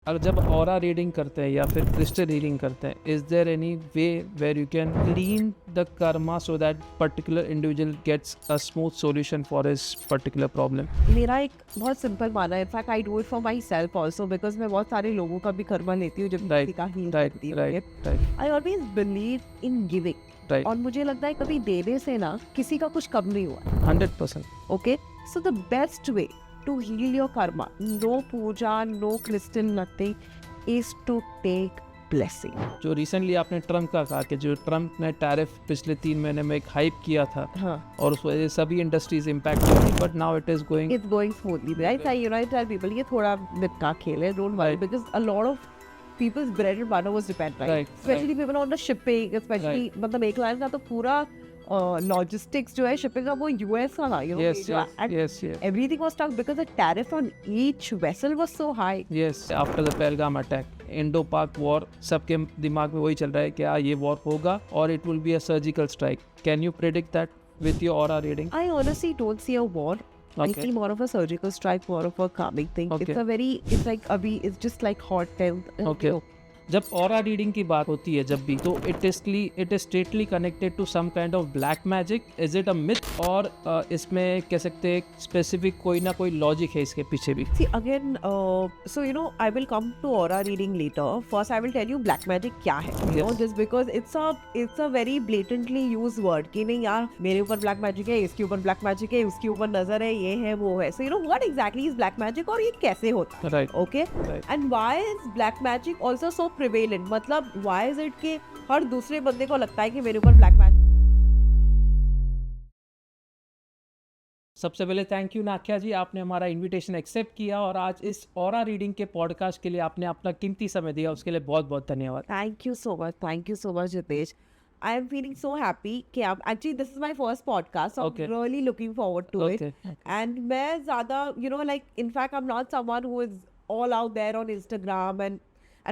अगर जब aura reading करते हैं या फिर क्रिस्टल रीडिंग करते हैं, is there any way where you can clean the karma so that particular individual gets a smooth solution for his particular problem? मेरा एक बहुत सिंपल मानना है, in fact I do it for myself also, because मैं बहुत सारे लोगों का भी कर्मा लेती हूँ जब Right, किसी का ही राइट करती हूँ। Right right I always believe in giving, right, और मुझे लगता है कभी देने से ना किसी का कुछ कम नहीं हुआ। 100%. Okay, so the best way to heal your karma, no puja, no crystal, nothing, is to take blessing. जो रिसेंटली आपने ट्रम्प का कहा कि जो ट्रम्प ने टैरिफ पिछले 3 महीने में एक हाइप किया था हाँ, और उस वजह से सभी इंडस्ट्रीज इम्पैक्ट हुई थी, but now it is going it's going smoothly, right? I tell people ये थोड़ा bit का खेल है, don't worry, Right. because a lot of people's bread and butter was depend, right? Right, Especially people on the shipping, especially मतलब एक line का तो पूरा logistics जो है shipping का वो US का था, you know, yes जो- yes and yes yes everything was stuck because the tariff on each vessel was so high. yes after the Pahalgam attack, Indo पाक वॉर, सबके दिमाग में वही चल रहा है कि ये वॉर होगा और it will be a surgical strike. Can you predict that with your aura reading? I honestly don't see a war. I Okay. see more of a surgical strike, more of a calming thing. Okay. It's like abhi, it's just like hot tent. Okay. जब aura reading की बात होती है जब भी, तो it is straightly connected to some kind of black magic. Is it a myth और इसमें कह सकते हैं स्पेसिफिक कोई ना कोई लॉजिक है इसके पीछे भी? See again, so you know, I will come to aura reading later. First, I will tell you black magic क्या है. You know, Yes. just because it's a very blatantly used word कि नहीं यार मेरे ऊपर black magic है, इसके ऊपर black magic है, उसके ऊपर नजर है, ये है वो है. So you know what exactly is black magic और ये कैसे होता है? Right Okay. Right And why is black magic also so prevalent? मतलब why is it कि हर दूसरे बंदे को लगता है कि मेरे ऊपर black magic. सबसे पहले थैंक यू नाख्या जी, आपने हमारा इनविटेशन एक्सेप्ट किया और आज इस ऑरा रीडिंग के पॉडकास्ट के लिए आपने अपना कीमती समय दिया, उसके लिए बहुत बहुत धन्यवाद. Thank you so much. Thank you so much, Jitesh. I am feeling so happy कि आप actually this is my first podcast, so Okay. I'm really looking forward to Okay. it. And मैं ज़्यादा you know like in fact I'm not someone who is all out there on Instagram and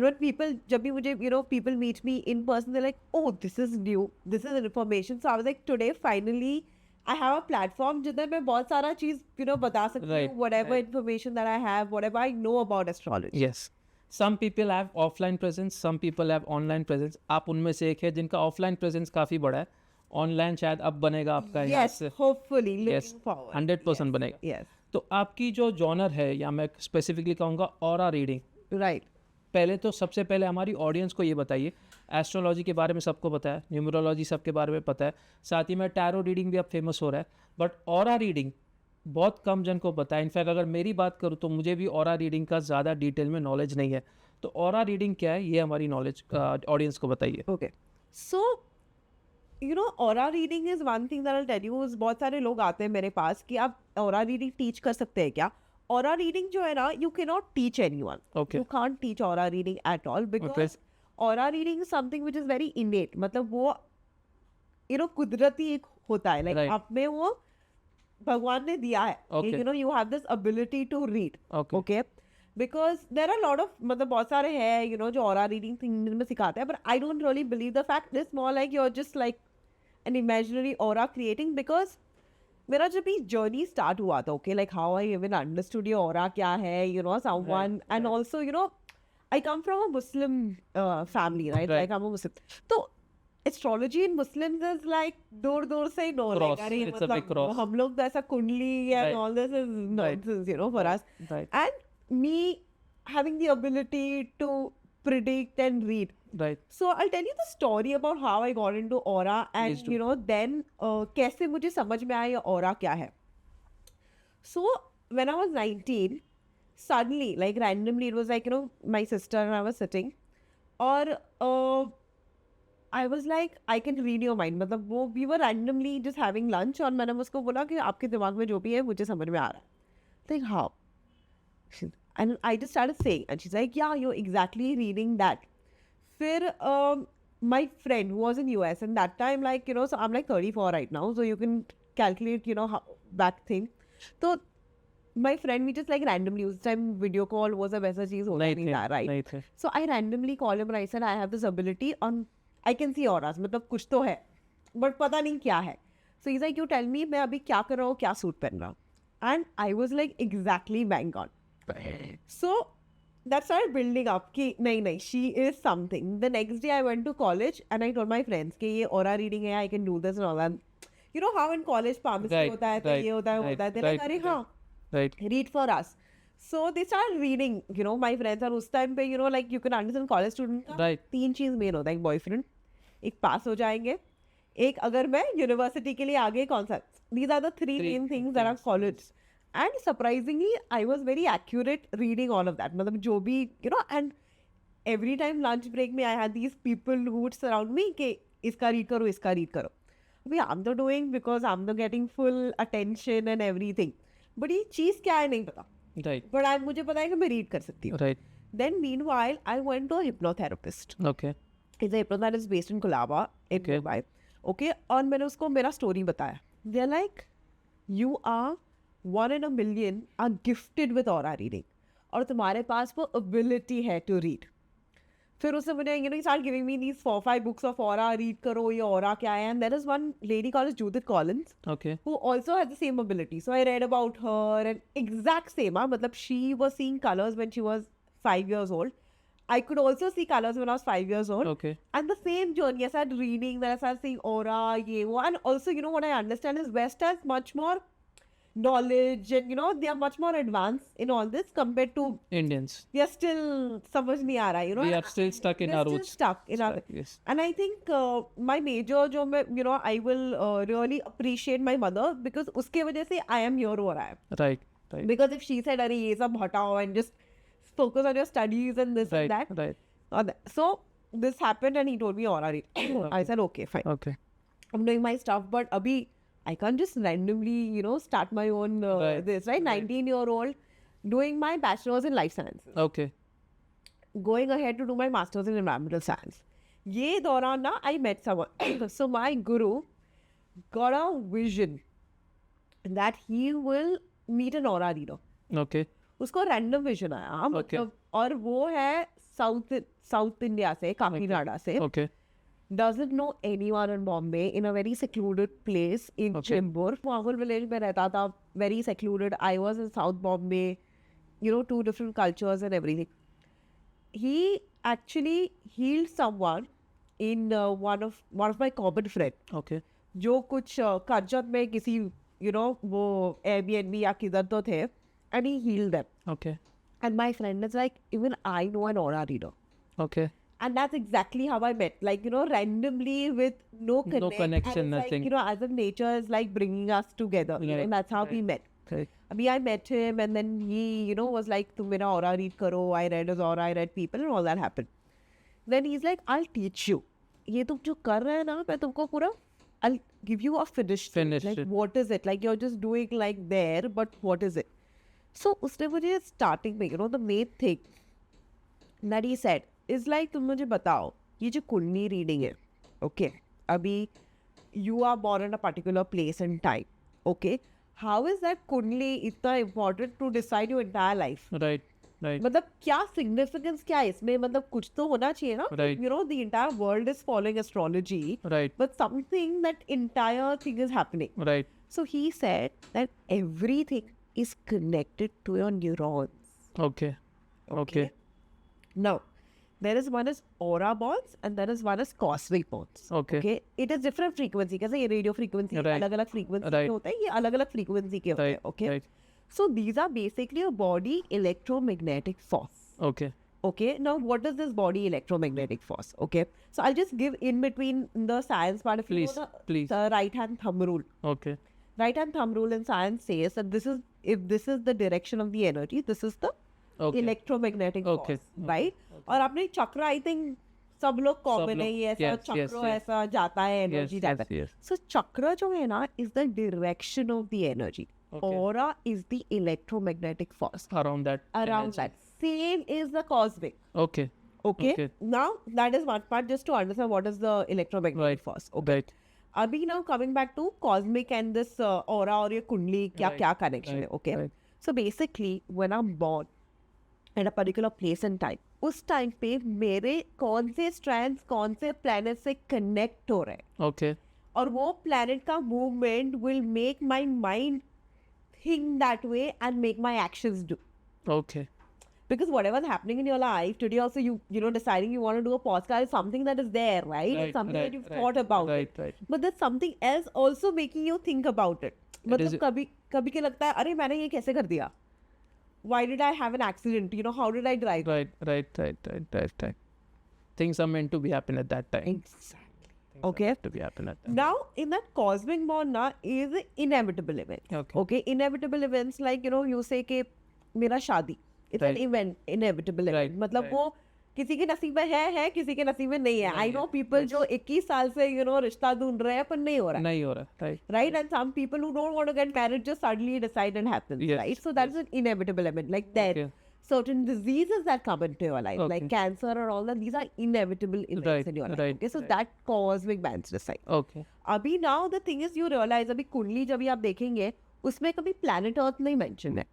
when people जब भी मुझे you know people meet me in person they're like oh this is new, this is information. So I was like today finally I have a platform जिधर मैं बहुत सारा चीज़ you know बता सकती Right, हूँ, whatever right. information that I have, whatever I know about astrology. Yes, some people have offline presence, some people have online presence. आप उनमें से एक है जिनका ऑफलाइन प्रेजेंस काफ़ी बड़ा है. ऑनलाइन शायद अब बनेगा आपका यहाँ Yes, से. hopefully looking Yes, forward. 100% बनेगा. Yes, तो आपकी जो जॉनर है, या मैं स्पेसिफिकली कहूँगा ऑरा रीडिंग, right. पहले तो सबसे पहले हमारी ऑडियंस को ये बताइए, एस्ट्रोलॉजी के बारे में सबको पता है, न्यूमरोलॉजी सबके बारे में पता है, साथ ही में टैरो रीडिंग भी अब फेमस हो रहा है, बट ऑरा रीडिंग बहुत कम जन को पता है. इनफैक्ट अगर मेरी बात करूँ तो मुझे भी ऑरा रीडिंग का ज़्यादा डिटेल में नॉलेज नहीं है. तो ऑरा रीडिंग क्या है, ये हमारी नॉलेज ऑडियंस को बताइए. Okay. So, you know, aura reading is one thing that I'll tell you is बहुत सारे लोग आते हैं मेरे पास कि आप aura reading teach कर सकते हैं क्या? Aura reading जो है ना, you cannot teach anyone. Okay. You can't teach aura reading at all because Okay. aura reading is something which is very innate. मतलब वो you know कुदरती एक होता है, like Right. आप में वो भगवान ने दिया है. Okay. You know, you have this ability to read. Okay. Okay. Because there are a lot of मतलब बहुत सारे हैं you know जो aura reading thing में सिखाते हैं, but I don't really believe the fact. It's more like you're just like an imaginary aura creating. Because मेरा जब ये journey start हुआ था, okay, like how I even understood your aura क्या है, you know, someone, and right. also you know I come from a Muslim family, right? Right. Like I'm a Muslim. तो astrology in Muslims is like दूर दूर से no, Cross. like अरे It's a big cross. हम लोग तो ऐसा कुंडली and Right. all this is nonsense, you know, for us. Right. And me having the ability to predict and read. Right. So I'll tell you the story about how I got into aura and Please do. you know then कैसे मुझे समझ में आया aura क्या है. So when I was 19, suddenly like randomly it was like you know my sister and I was sitting और I was like I can read your mind. मतलब वो we were randomly just having lunch और मैंने उसको बोला कि आपके दिमाग में जो भी है मुझे समझ में आ रहा है. Like how? And I just started saying and she's like yeah you're exactly reading that. फिर my friend who was in US and that time like you know so I'm like 34 right now so you can calculate you know how that thing. So my friend we just like randomly उस time video call was a वैसा चीज़ होता नहीं नहीं थे, था, right? नहीं थे. So I randomly called him and I said I have this ability on I can see auras. मतलब कुछ तो है but पता नहीं क्या है. So he's like you tell me मैं अभी क्या कर रहा हूँ, क्या सूट पहन रहा हूँ. And I was like exactly bang on. So that started building up कि नहीं, she is something. The next day I went to college and I told my friends कि ये aura reading है, I can do this and all that. You know how in college pharmacy Right, होता है, तो right, ये होता है, right, होता है. They're like, right, अरे हाँ, right, read for us. So they started reading, you know, my friends. और उस time पे, you know, like you can understand college student का Right. 3 चीज़ main होता है. एक boyfriend, एक पास हो जाएंगे, एक अगर मैं यूनिवर्सिटी के लिए आगे कौन सा. These are the three Three main things that I've followed. And surprisingly, I was very accurate reading all of that. मतलब जो भी, you know, and every time lunch break में I had these people who would surround me कि इसका read करो, इसका read करो. अभी I'm the doing because I'm the getting full attention and everything. But ये चीज़ क्या है नहीं पता. right, But I मुझे पता है कि मैं read कर सकती हूँ. right, Then meanwhile, I went to a hypnotherapist. okay, It's a hypnotherapist based in Colaba in Okay. Mumbai. Okay, और मैंने उसको मेरा story बताया. They're like, you are 1 in a million are gifted with aura reading. और तुम्हारे पास वो ability है to read. फिर उसने मुझे, you know, he started giving me these 4-5 books of aura, read करो ये aura क्या है. And there is one lady called Judith Collins okay, who also has the same ability. So I read about her and exact same. मतलब she was seeing colors when she was 5 years old. I could also see colors when I was 5 years old. okay, And the same journey, I started reading, then I started seeing aura, ye, wo. And also, you know, what I understand is West has much more knowledge and, you know, they are much more advanced in all this compared to, Indians. we are still, समझ नहीं आ रहा, you know. We are still stuck in we are our still roots. stuck in our, Yes. and I think my major जो मैं, you know, I will really appreciate my mother because उसके वजह से I am here where I am. Right, right, Because if she said, अरे ये सब हटाओ and just focus on your studies and this right, and that. right, or that. So this happened and he told me aura read. I said, okay, fine. okay, I'm doing my stuff, but abhi, I can't just randomly, you know, start my own Right, this, right? 19-year-old doing my bachelor's in life sciences, okay, going ahead to do my master's in environmental science. Ye dauran na, I met someone. So my guru got a vision that he will meet an aura reader. okay, उसको random vision आया Okay. मतलब और वो है south India से काकीनाडा से okay, doesn't know anyone in Bombay in a very secluded place in Okay. Chembur. Mahul village में रहता था, very secluded. I was in South Bombay, you know, 2 different cultures and everything. He actually healed someone in one of my common friend. okay, जो कुछ करजत में किसी, you know, वो Airbnb या किधर तो थे, and he healed them. okay, And my friend is like, even I know an aura reader. okay, And that's exactly how I met. Like, you know, randomly with no connect. connection, and it's nothing. Like, you know, as if nature is like bringing us together. You know, Right, and that's how we met. okay, Abhi I met him and then he, you know, was like, tum mera aura read karo. I read his aura, I read people and all that happened. Then he's like, I'll teach you. ये तुम जो कर रहे हैं ना, मैं तुमको पूरा, I'll give you a finished thing. Finished Like, it. what is it? Like, you're just doing like there, but what is it? So, उसने मुझे starting में, you know, the main thing that he said is like, तुम मुझे बताओ, ये जो कुंडली reading है, okay, अभी you are born in a particular place and time, okay, how is that कुंडली इतना important to decide your entire life? right, right, मतलब क्या significance क्या है इसमें, मतलब कुछ तो होना चाहिए ना. Right. You know, the entire world is following astrology, right, but something, that entire thing is happening. right, So he said that everything is connected to your neurons. okay, okay, Now, there is one is aura bonds and there is one is cosmic bonds. Okay. It is different frequency. कैसे ये radio frequency Right. अलग-अलग frequency Right. के होते हैं, ये अलग-अलग frequency के होते हैं. right, Okay. right, So these are basically a body electromagnetic force. okay, Okay, now what is this body electromagnetic force? Okay, so I'll just give in between the science part. If Please, you know please. the right hand thumb rule. okay, Right hand thumb rule in science says that this is, if this is the direction of the energy, this is the okay, electromagnetic Okay, force, right? और आपने चक्र, I think सब लोग common है, लोग- ये ऐसा yes, चक्र yes, yes. ऐसा जाता है, yes, energy yes, जाता है. yes, So चक्र जो है ना is the direction of the energy. Okay. Aura is the electromagnetic force around that, around that. Same is the cosmic. okay, Okay? Okay. Now that is one part, just to understand what is the electromagnetic right, force. Okay. right, Abhi now coming back to cosmic and this aura or your kundli, Right, kya connection right, hai, okay? right. So basically, when I'm born at a particular place and time, उस time पे मेरे कौन से strands कौन से planet से connect हो रहे हैं, okay, और वो planet का movement will make my mind think that way and make my actions do. okay, because whatever's happening in your life today, also you know deciding you want to do a podcast is something that is there, right? Right, It's something right, that you've right, thought about right, it. right. But there's something else also making you think about it. is- मतलब कभी कभी क्या लगता है अरे मैंने ये कैसे कर दिया? Why did I have an accident? You know, how did I drive? Right. Things are meant to be happen at that time. Exactly. Things are Okay. meant to be happen at that time. Now, in that cosmic bond na is inevitable event. Okay. Inevitable events like, you know, you say कि मेरा शादी. It's Right. an event, inevitable event. Right, मतलब right. वो किसी के नसीब में है, किसी के नसीब में नहीं है. I नहीं know है, people yes. जो 21 साल से, you know, रिश्ता ढूंढ रहे हैं पर नहीं हो रहा है. नहीं हो रहा. Right. Right? And some people who don't want to get married just suddenly decide and happens. Yes, Right? So that's an inevitable event. Like death. Okay. Certain diseases that come into your life, like Okay. cancer or all that, these are inevitable events Right, in your life. right, Okay, so right. that cosmic balance decide. Okay. अभी now the thing is you realize अभी कुंडली जब भी आप देखेंगे उसमें कभी planet Earth नहीं mention है.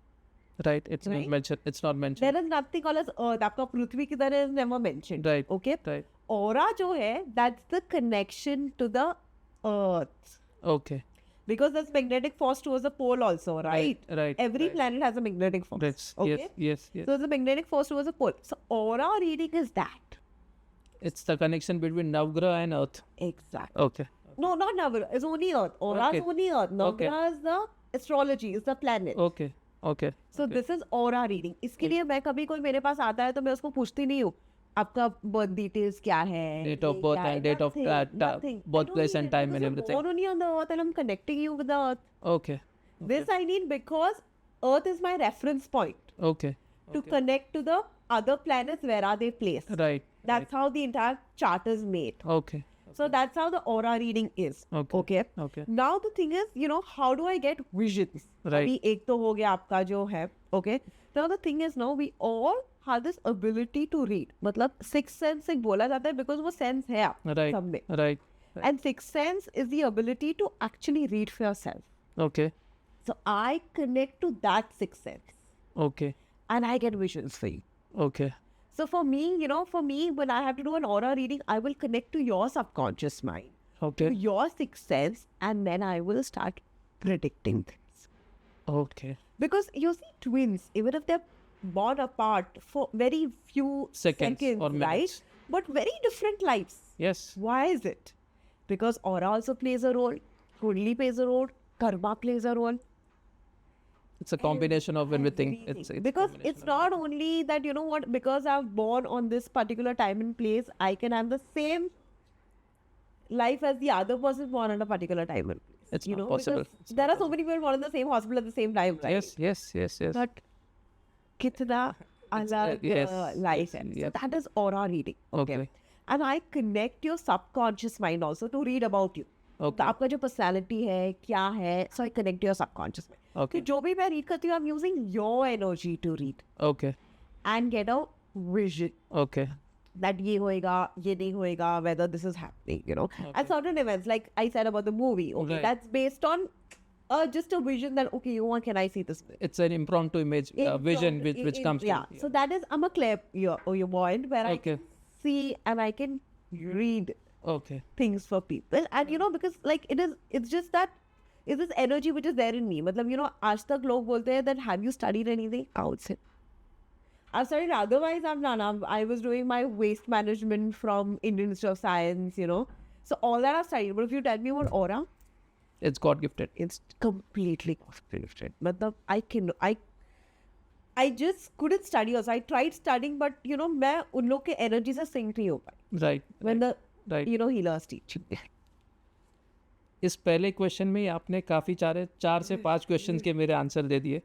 Right. It's Right? not mentioned. It's not mentioned. There is nothing called as Earth. आपका पृथ्वी की तरह is never mentioned. Right. Okay. Right. Aura जो है that's the connection to the Earth Okay. because there's magnetic force towards the pole also, right? Right. Every right. planet has a magnetic force. Right. Okay. Yes. So there's a magnetic force towards the pole. So aura reading is that. It's the connection between Navgraha and Earth. Exactly. Okay. No, not Navgraha. It's only Earth. Aura Okay. is only Earth. Okay. Navgraha is the astrology, is the planet. Okay. Okay. So this is aura reading. इसके लिए मैं कभी कोई मेरे पास आता है तो मैं उसको पूछती नहीं हूँ आपका birth details क्या है, Date of ये birth क्या है? and date of Nothing, nothing. I birth don't place need and it time because and you're everything. born only on the earth and I'm connecting you with the earth. Okay. This I need because earth is my reference point Okay. to connect to the other planets where are they placed. Right. That's how the entire chart is made. Okay. So that's how the aura reading is. Okay. Okay. Now the thing is, you know, how do I get visions? Right. अभी एक तो हो गया आपका जो है, okay. Now the thing is, now we all have this ability to read. मतलब sixth sense एक बोला जाता है because वो sense है आप Right. सब में. Right. And sixth sense is the ability to actually read for yourself. Okay. So I connect to that sixth sense Okay. and I get visions for you. Okay. So for me, you know, when I have to do an aura reading, I will connect to your subconscious mind, to Okay. your sixth sense, and then I will start predicting things. Okay. Because you see, twins, even if they're born apart for very few Seconds or right? minutes. But very different lives. Yes. Why is it? Because aura also plays a role, Kundli plays a role, karma plays a role. It's a combination of everything. It's Because combination it's of not only that, you know what, because I've born on this particular time and place, I can have the same life as the other person born at a particular time and place. It's you not know, possible. because It's there are so many people born in the same hospital at the same time, right? Yes. But kitna alag yes, life yes, hai. yes. So that is aura reading. Okay. And I connect your subconscious mind also to read about you. Okay. तो आपका जो personality है क्या है, so I connect your subconscious में. Okay. तो जो भी मैं रीड करती हूँ, I am using your energy to read Okay. And get a vision Okay. that ये होएगा, ये नहीं होएगा, whether this is happening, you know. And certain events, like I said about the movie, okay, Right. that's based on just a vision that, okay, you want, can I see this? It's an impromptu image, vision which comes. to Yeah, you. so that is, I'm a clairvoyant where I Okay. can see and I can read Okay. things for people. And, you know, because like it's just that, it's this energy which is there in me. मतलब, you know, आज तक लोग बोलते हैं that have you studied anything? Counts it. I've studied otherwise. I was doing my waste management from Indian Institute of Science, you know. So all that I've studied. But if you tell me about aura, It's God gifted. it's completely different. मतलब I just couldn't study also. I tried studying, but you know, मैं उन लोग के energy से sync नहीं हो पाई. Right. When the Right. you know healers teach. इस पहले क्वेश्चन में ही आपने काफ़ी 4 से 5 क्वेश्चंस के मेरे आंसर दे दिए.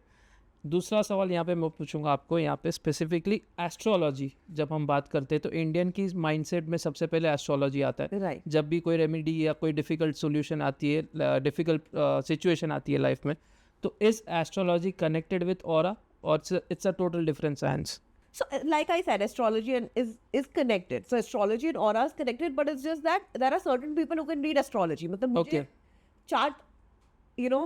दूसरा सवाल यहाँ पे मैं पूछूंगा आपको, यहाँ पे स्पेसिफिकली एस्ट्रोलॉजी जब हम बात करते हैं तो इंडियन की माइंडसेट में सबसे पहले एस्ट्रोलॉजी आता है. Right. जब भी कोई रेमेडी या कोई डिफ़िकल्ट सॉल्यूशन आती है, डिफ़िकल्ट सिचुएशन आती है लाइफ में, तो is astrology connected with aura और it's a total different science? So, like I said, astrology is connected. So, astrology and aura is connected, but it's just that there are certain people who can read astrology. मतलब मुझे Okay. chart, you know,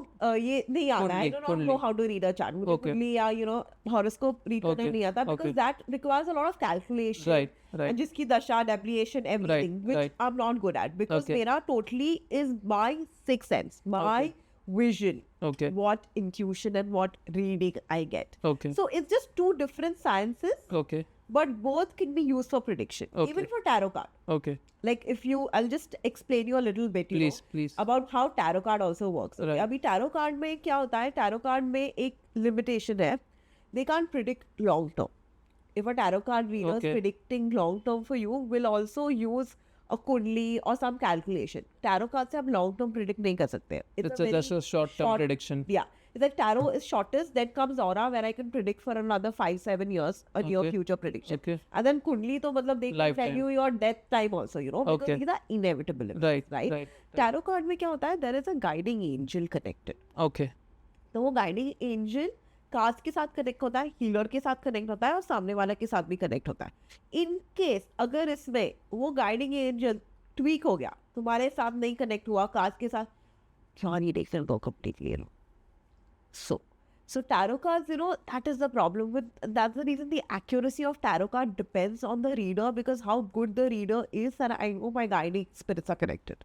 ये नहीं आता है. I do not कुंडली. know how to read a chart. मुझे Okay. कुंडली या you know horoscope read करना Okay. नहीं आता because Okay. that requires a lot of calculation. Right, right. And जिसकी दशा, deprivation, everything, which right. I'm not good at because Okay. मेरा totally is my sixth sense, my Okay. vision, Okay. what intuition and what reading I get. Okay. So it's just two different sciences, Okay. but both can be used for prediction. Okay. Even for tarot card. Okay. Like if you, I'll just explain you a little bit, you Please, know, please. about how tarot card also works. Okay? Right. अभी tarot card में क्या होता है? Tarot card में एक limitation है. They can't predict long term. If a tarot card reader is Okay. predicting long term for you, will also use a kundli or some calculation. Tarot card से आप long term predict नहीं कर सकते. It's just a short-term prediction. Yeah. It's like tarot is shortest, then comes aura where I can predict for another 5-7 years a near Okay. future prediction. Okay. And then kundli to matlab they can tell Lifetime. you your death time also, you know, because Okay. these are inevitable events, Right. right? Right. Tarot card में क्या होता है? There is a guiding angel connected. Okay. तो वो guiding angel cards के साथ connect होता है, हीलर के साथ कनेक्ट होता है और सामने वाले के साथ भी कनेक्ट होता है. इन केस अगर इसमें वो गाइडिंग एंजल ट्वीक हो गया, तुम्हारे साथ नहीं कनेक्ट हुआ कार्ड्स के साथ, सॉरी डिक्शन को completely no. So tarot cards, you know, that is the problem with, that's the reason the accuracy of tarot card depends on the reader, because how good the reader is and I know my guiding spirits are connected.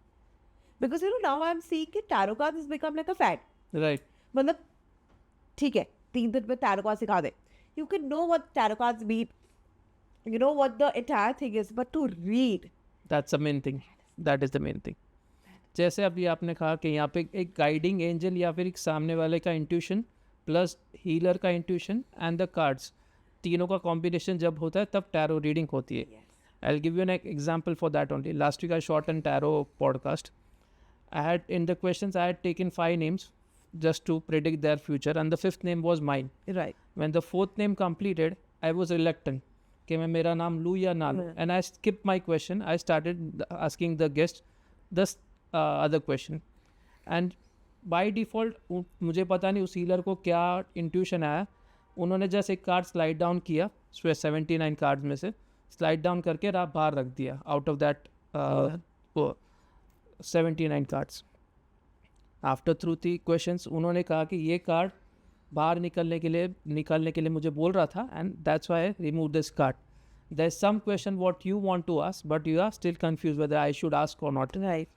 Because you know now I'm seeing that tarot cards has become like a fad. Right. मतलब ठीक है 3 दिन में tarot cards सिखा दे. You can know what tarot cards mean. You know what the entire thing is, but to read. That's the main thing. That is the main thing. जैसे अभी आपने कहा कि यहाँ पे एक गाइडिंग एंजल या फिर एक सामने वाले का इंट्यूशन प्लस हीलर का इंट्यूशन एंड द कार्ड्स, तीनों का कॉम्बिनेशन जब होता है तब टैरो रीडिंग होती है. I will give you an example for that only. Last week I shot an tarot podcast. I had in the questions I had taken 5 names just to predict their future and the 5th name was mine. Right. When the 4th name completed, I was reluctant कि मैं मेरा नाम लूँ या ना लूँ. And I skipped my question. I started asking the guest the other question. And by default मुझे पता नहीं उस हीलर को क्या इंट्यूशन आया. उन्होंने जस्ट एक कार्ड स्लाइड डाउन किया 79 कार्ड्स में से, स्लाइड डाउन करके बाहर रख दिया out of that 79 cards. After through 3 questions उन्होंने कहा कि ये कार्ड बाहर निकलने के लिए मुझे बोल रहा था and that's why I remove this card. There is some question what you want to ask but you are still confuse whether I should ask और not. Right.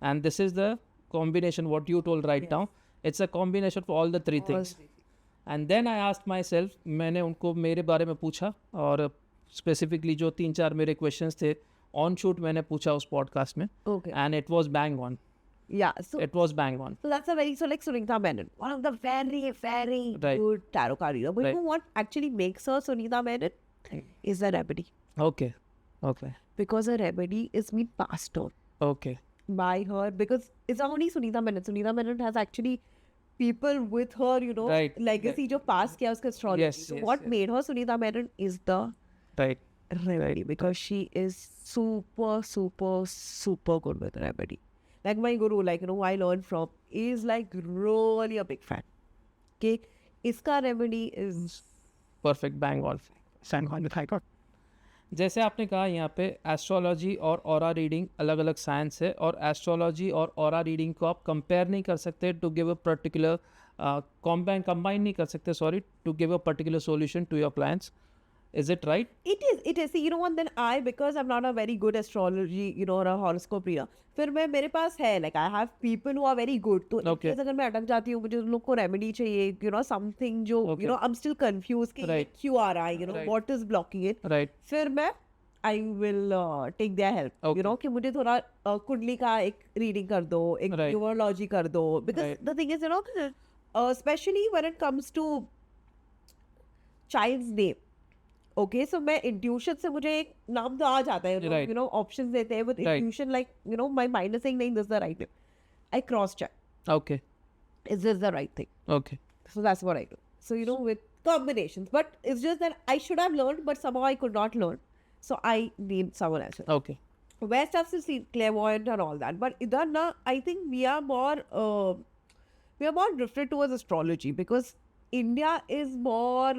And this is the combination what you told right now. It's a combination for all the 3 things. And then I asked myself, मैंने उनको मेरे बारे में पूछा और specifically जो 3-4 मेरे क्वेश्चंस थे ऑन शूट मैंने पूछा उस पॉडकास्ट में. Okay. And it was bang on. Yeah. So It was bang on. So that's a very, so like Sunita Menon, one of the very, very Right. good tarot card reader. But you Right. know what actually makes her Sunita Menon? Is the remedy. Okay. Okay. Because a remedy is being passed on Okay. by her. Because it's not only Sunita Menon. Sunita Menon has actually people with her, you know, Right. legacy जो pass किया उसका astrology. Yes, So yes, what yes. made her Sunita Menon is the Right. remedy, because she is super, super, super good with remedy. Like my guru, like, you know, who I learned from, is like really a big fan. Okay, iska remedy is Perfect. Bang on. जैसे आपने कहा यहाँ पे astrology और aura reading अलग अलग science है और एस्ट्रोलॉजी और ऑरा रीडिंग को आप कंपेयर नहीं कर सकते to give a particular combine नहीं कर सकते to give a particular solution to your clients. Is it right? It is. See, you know what? Then because I'm not a very good astrology, you know, or a horoscope reader, फिर मेरे पास है, like I have people who are very good. तो Okay. जैसे अगर मैं अटक जाती हूँ, मुझे उन लोग को remedy चाहिए, you know, something जो, Okay. you know, I'm still confused कि ये Right. क्यों आ रहा है, you know, Right. what is blocking it. Right. फिर मैं I will take their help. Okay. You know, कि मुझे थोड़ा कुंडली का एक reading कर दो, एक Right. numerology कर दो. Because Right. the thing is, you know, especially when it comes to child's name. Okay, so मैं intuition से मुझे एक नाम तो आ जाता है, Right. you know, options देते हैं with Right. intuition, like, you know, my mind is saying नहीं, this is the right name. I cross check. Okay. Is this the right thing? Okay. So that's what I do. So, you know, with combinations, but it's just that I should have learned, but somehow I could not learn. So I need someone else. Okay. West have to see clairvoyant and all that, but idhar na, I think we are more drifted towards astrology, because India is more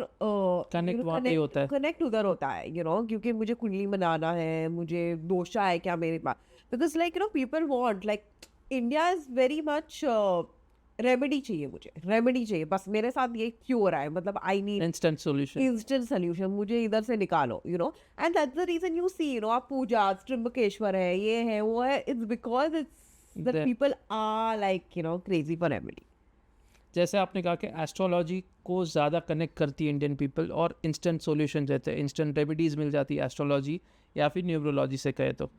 Connect वहाँ पे ही होता है. connect उधर होता है, you know, क्योंकि मुझे कुंडली बनाना है, मुझे दोषा है क्या मेरे पास, because like, you know, people want, like, India is very much remedy चाहिए, मुझे रेमेडी चाहिए, बस मेरे साथ ये क्यों हो रहा है, मतलब I need Instant solution. Instant solution, मुझे इधर से निकालो, you know. And that's the reason you see, you know, आप पूजा त्रिंबकेश्वर है, ये है वो है, it's because it's that The- people are like, you know, crazy for remedy. जैसे आपने कहा कि एस्ट्रोलॉजी को ज़्यादा कनेक्ट करती है इंडियन पीपल और इंस्टेंट सॉल्यूशन रहते हैं, इंस्टेंट रेमेडीज़ मिल जाती है एस्ट्रोलॉजी या फिर न्यूमरोलॉजी से कहे तो।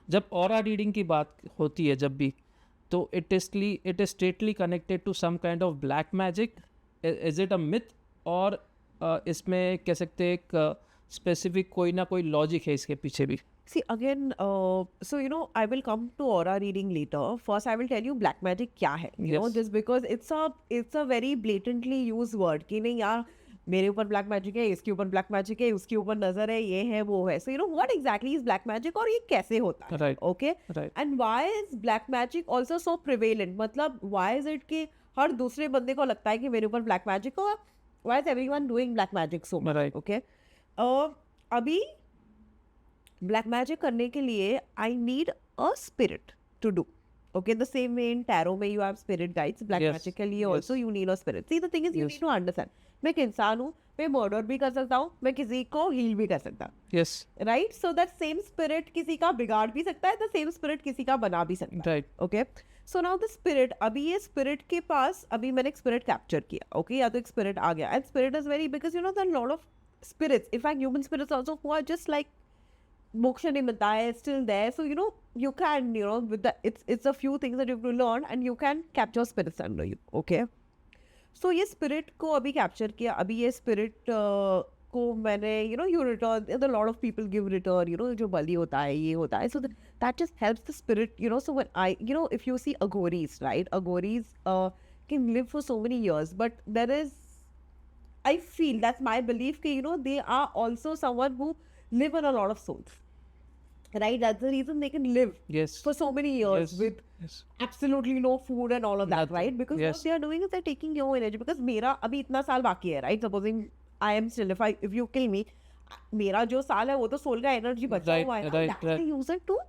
जब ऑरा रीडिंग की बात होती है जब भी, तो it is straightly connected to some kind of black magic, is it a myth, और इसमें कह सकते हैं एक स्पेसिफिक कोई ना कोई लॉजिक है इसके पीछे भी? See again, so I will come to aura reading later. First, I will tell you black magic क्या है. Yes. Just because it's a very blatantly used word कि नहीं यार मेरे ऊपर black magic है, इसके ऊपर black magic है, उसके ऊपर नजर है, ये है वो है. So what exactly is black magic और ये कैसे होता है? Right. Okay. Right. And why is black magic also so prevalent? मतलब why is it कि हर दूसरे बंदे को लगता है कि मेरे ऊपर black magic हो? Why is everyone doing black magic so much? Right. Okay. अभी ब्लैक मैजिक करने के लिए I need a spirit to do. Okay, the same way in tarot में you have spirit guides, black Yes, magic के लिए yes. Also you need a spirit. See the thing is you Yes. Need to understand, मैं एक इंसान हूँ, मैं murder भी कर सकता हूँ, मैं किसी को हील भी कर सकता हूँ, Yes. Right? So that same spirit किसी का बिगाड़ भी सकता है, द सेम स्पिरिट किसी का बना भी सकता है. Right. Okay, so now the spirit, अभी ये स्पिरिट के पास, अभी मैंने एक स्पिरिट कैप्चर किया, ओके, या तो एक स्पिरिट आ गया, and spirit is very, because the lot of spirits, in fact human spirits also, who are just like moksha nahi mita hai, still there. So you can, with the it's a few things that you have to learn and you can capture spirits under you. Okay, so ये spirit को अभी capture किया, अभी ये spirit को मैंने you return, a lot of people give return, जो बलि होता है, ये होता है, so that just helps the spirit, so when I, if you see aghoris, right, aghoris can live for so many years, but there is, I feel, that's my belief, that they are also someone who live on a lot of souls, right? That's the reason they can live Yes. for so many years Yes. with Yes. absolutely no food and all of that, Nothing. right? Because Yes. what they are doing is they're taking your energy. Because मेरा अभी इतना साल बाकी है, right? Supposing I am still, if you kill me, मेरा जो साल है वो तो सोल का एनर्जी बचा Right, हुआ है ना, right, that's right. they use it to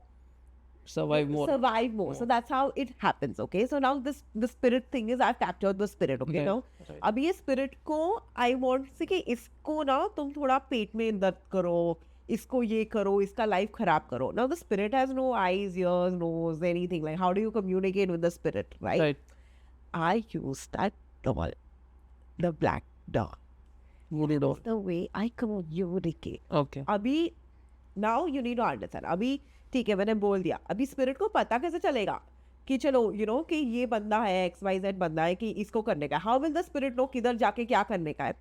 Survive more. survive more. So that's how it happens. Okay, so now the spirit thing is I've captured the spirit. Okay, Right, now right. अब ये spirit को I want से कि इसको ना तुम थोड़ा पेट में दर्द करो, इसको ये करो, इसका लाइफ खराब करो. Now the spirit has no eyes, ears, nose, anything. Like how do you communicate with the spirit, right? Right. I use that doll, the black doll. Voodoo doll. The way I communicate. Okay. अभी now you need to understand. अभी ठीक है, मैंने बोल दिया, अभी spirit को पता कैसे चलेगा कि चलो कि ये बंदा है, XYZ बंदा है, कि इसको करने का. How will the spirit know किधर जाके क्या करने का है?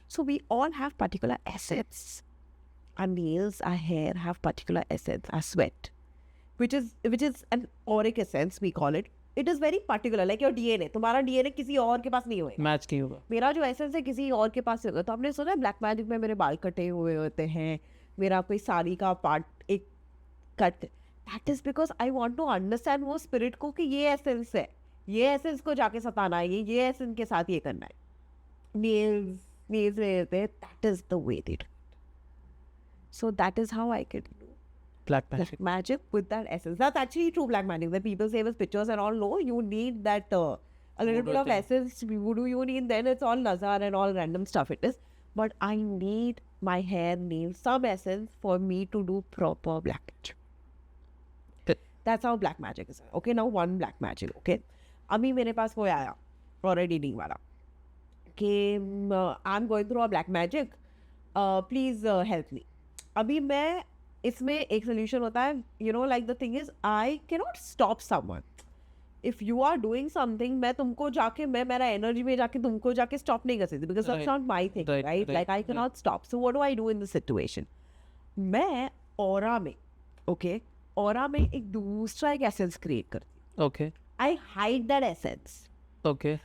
So we all have particular assets. Our nails, our hair have particular essence, our sweat, which is an auric essence, we call it. It is very particular, like your DNA. तुम्हारा DNA किसी और के पास नहीं होगा. Match नहीं होगा. मेरा जो एसेंस है किसी और के पास होगा. तो आपने सुना है ब्लैक मैजिक में मेरे बाल कटे हुए होते हैं, मेरा कोई साड़ी का पार्ट एक cut. That is because I want to understand वो स्पिरिट को कि ये एसेंस है, ये एसेंस को जाके सताना है, ये एसेंस के साथ ये करना है. नेल्स में रहते हैं, that is the way they do. So that is how I can do Black black magic. magic with that essence. That's actually true black magic. That people say with pictures and all. No, you need that a little Voodoo bit of thing. essence. Voodoo you need. Then it's all nazar and all random stuff. It is. But I need my hair, nails, some essence for me to do proper black magic. That's how black magic is. Okay, now one black magic. Okay, अभी मेरे पास कोई आया और reading वाला कि I'm going through a black magic. Please help me. अभी मैं इसमें एक सोल्यूशन होता है, like the thing is I cannot stop someone. If you are doing something, मैं तुमको जाके, मैं मेरा एनर्जी में जाके तुमको जाके स्टॉप नहीं कर सकती, because that's Right. not my thing, Right, right? right, Like I cannot stop. So what do I do in this situation? मैं ऑरा में, okay, ऑरा में एक दूसरा एक एसेंस क्रिएट करती Okay. हूँ. I hide that essence. Okay.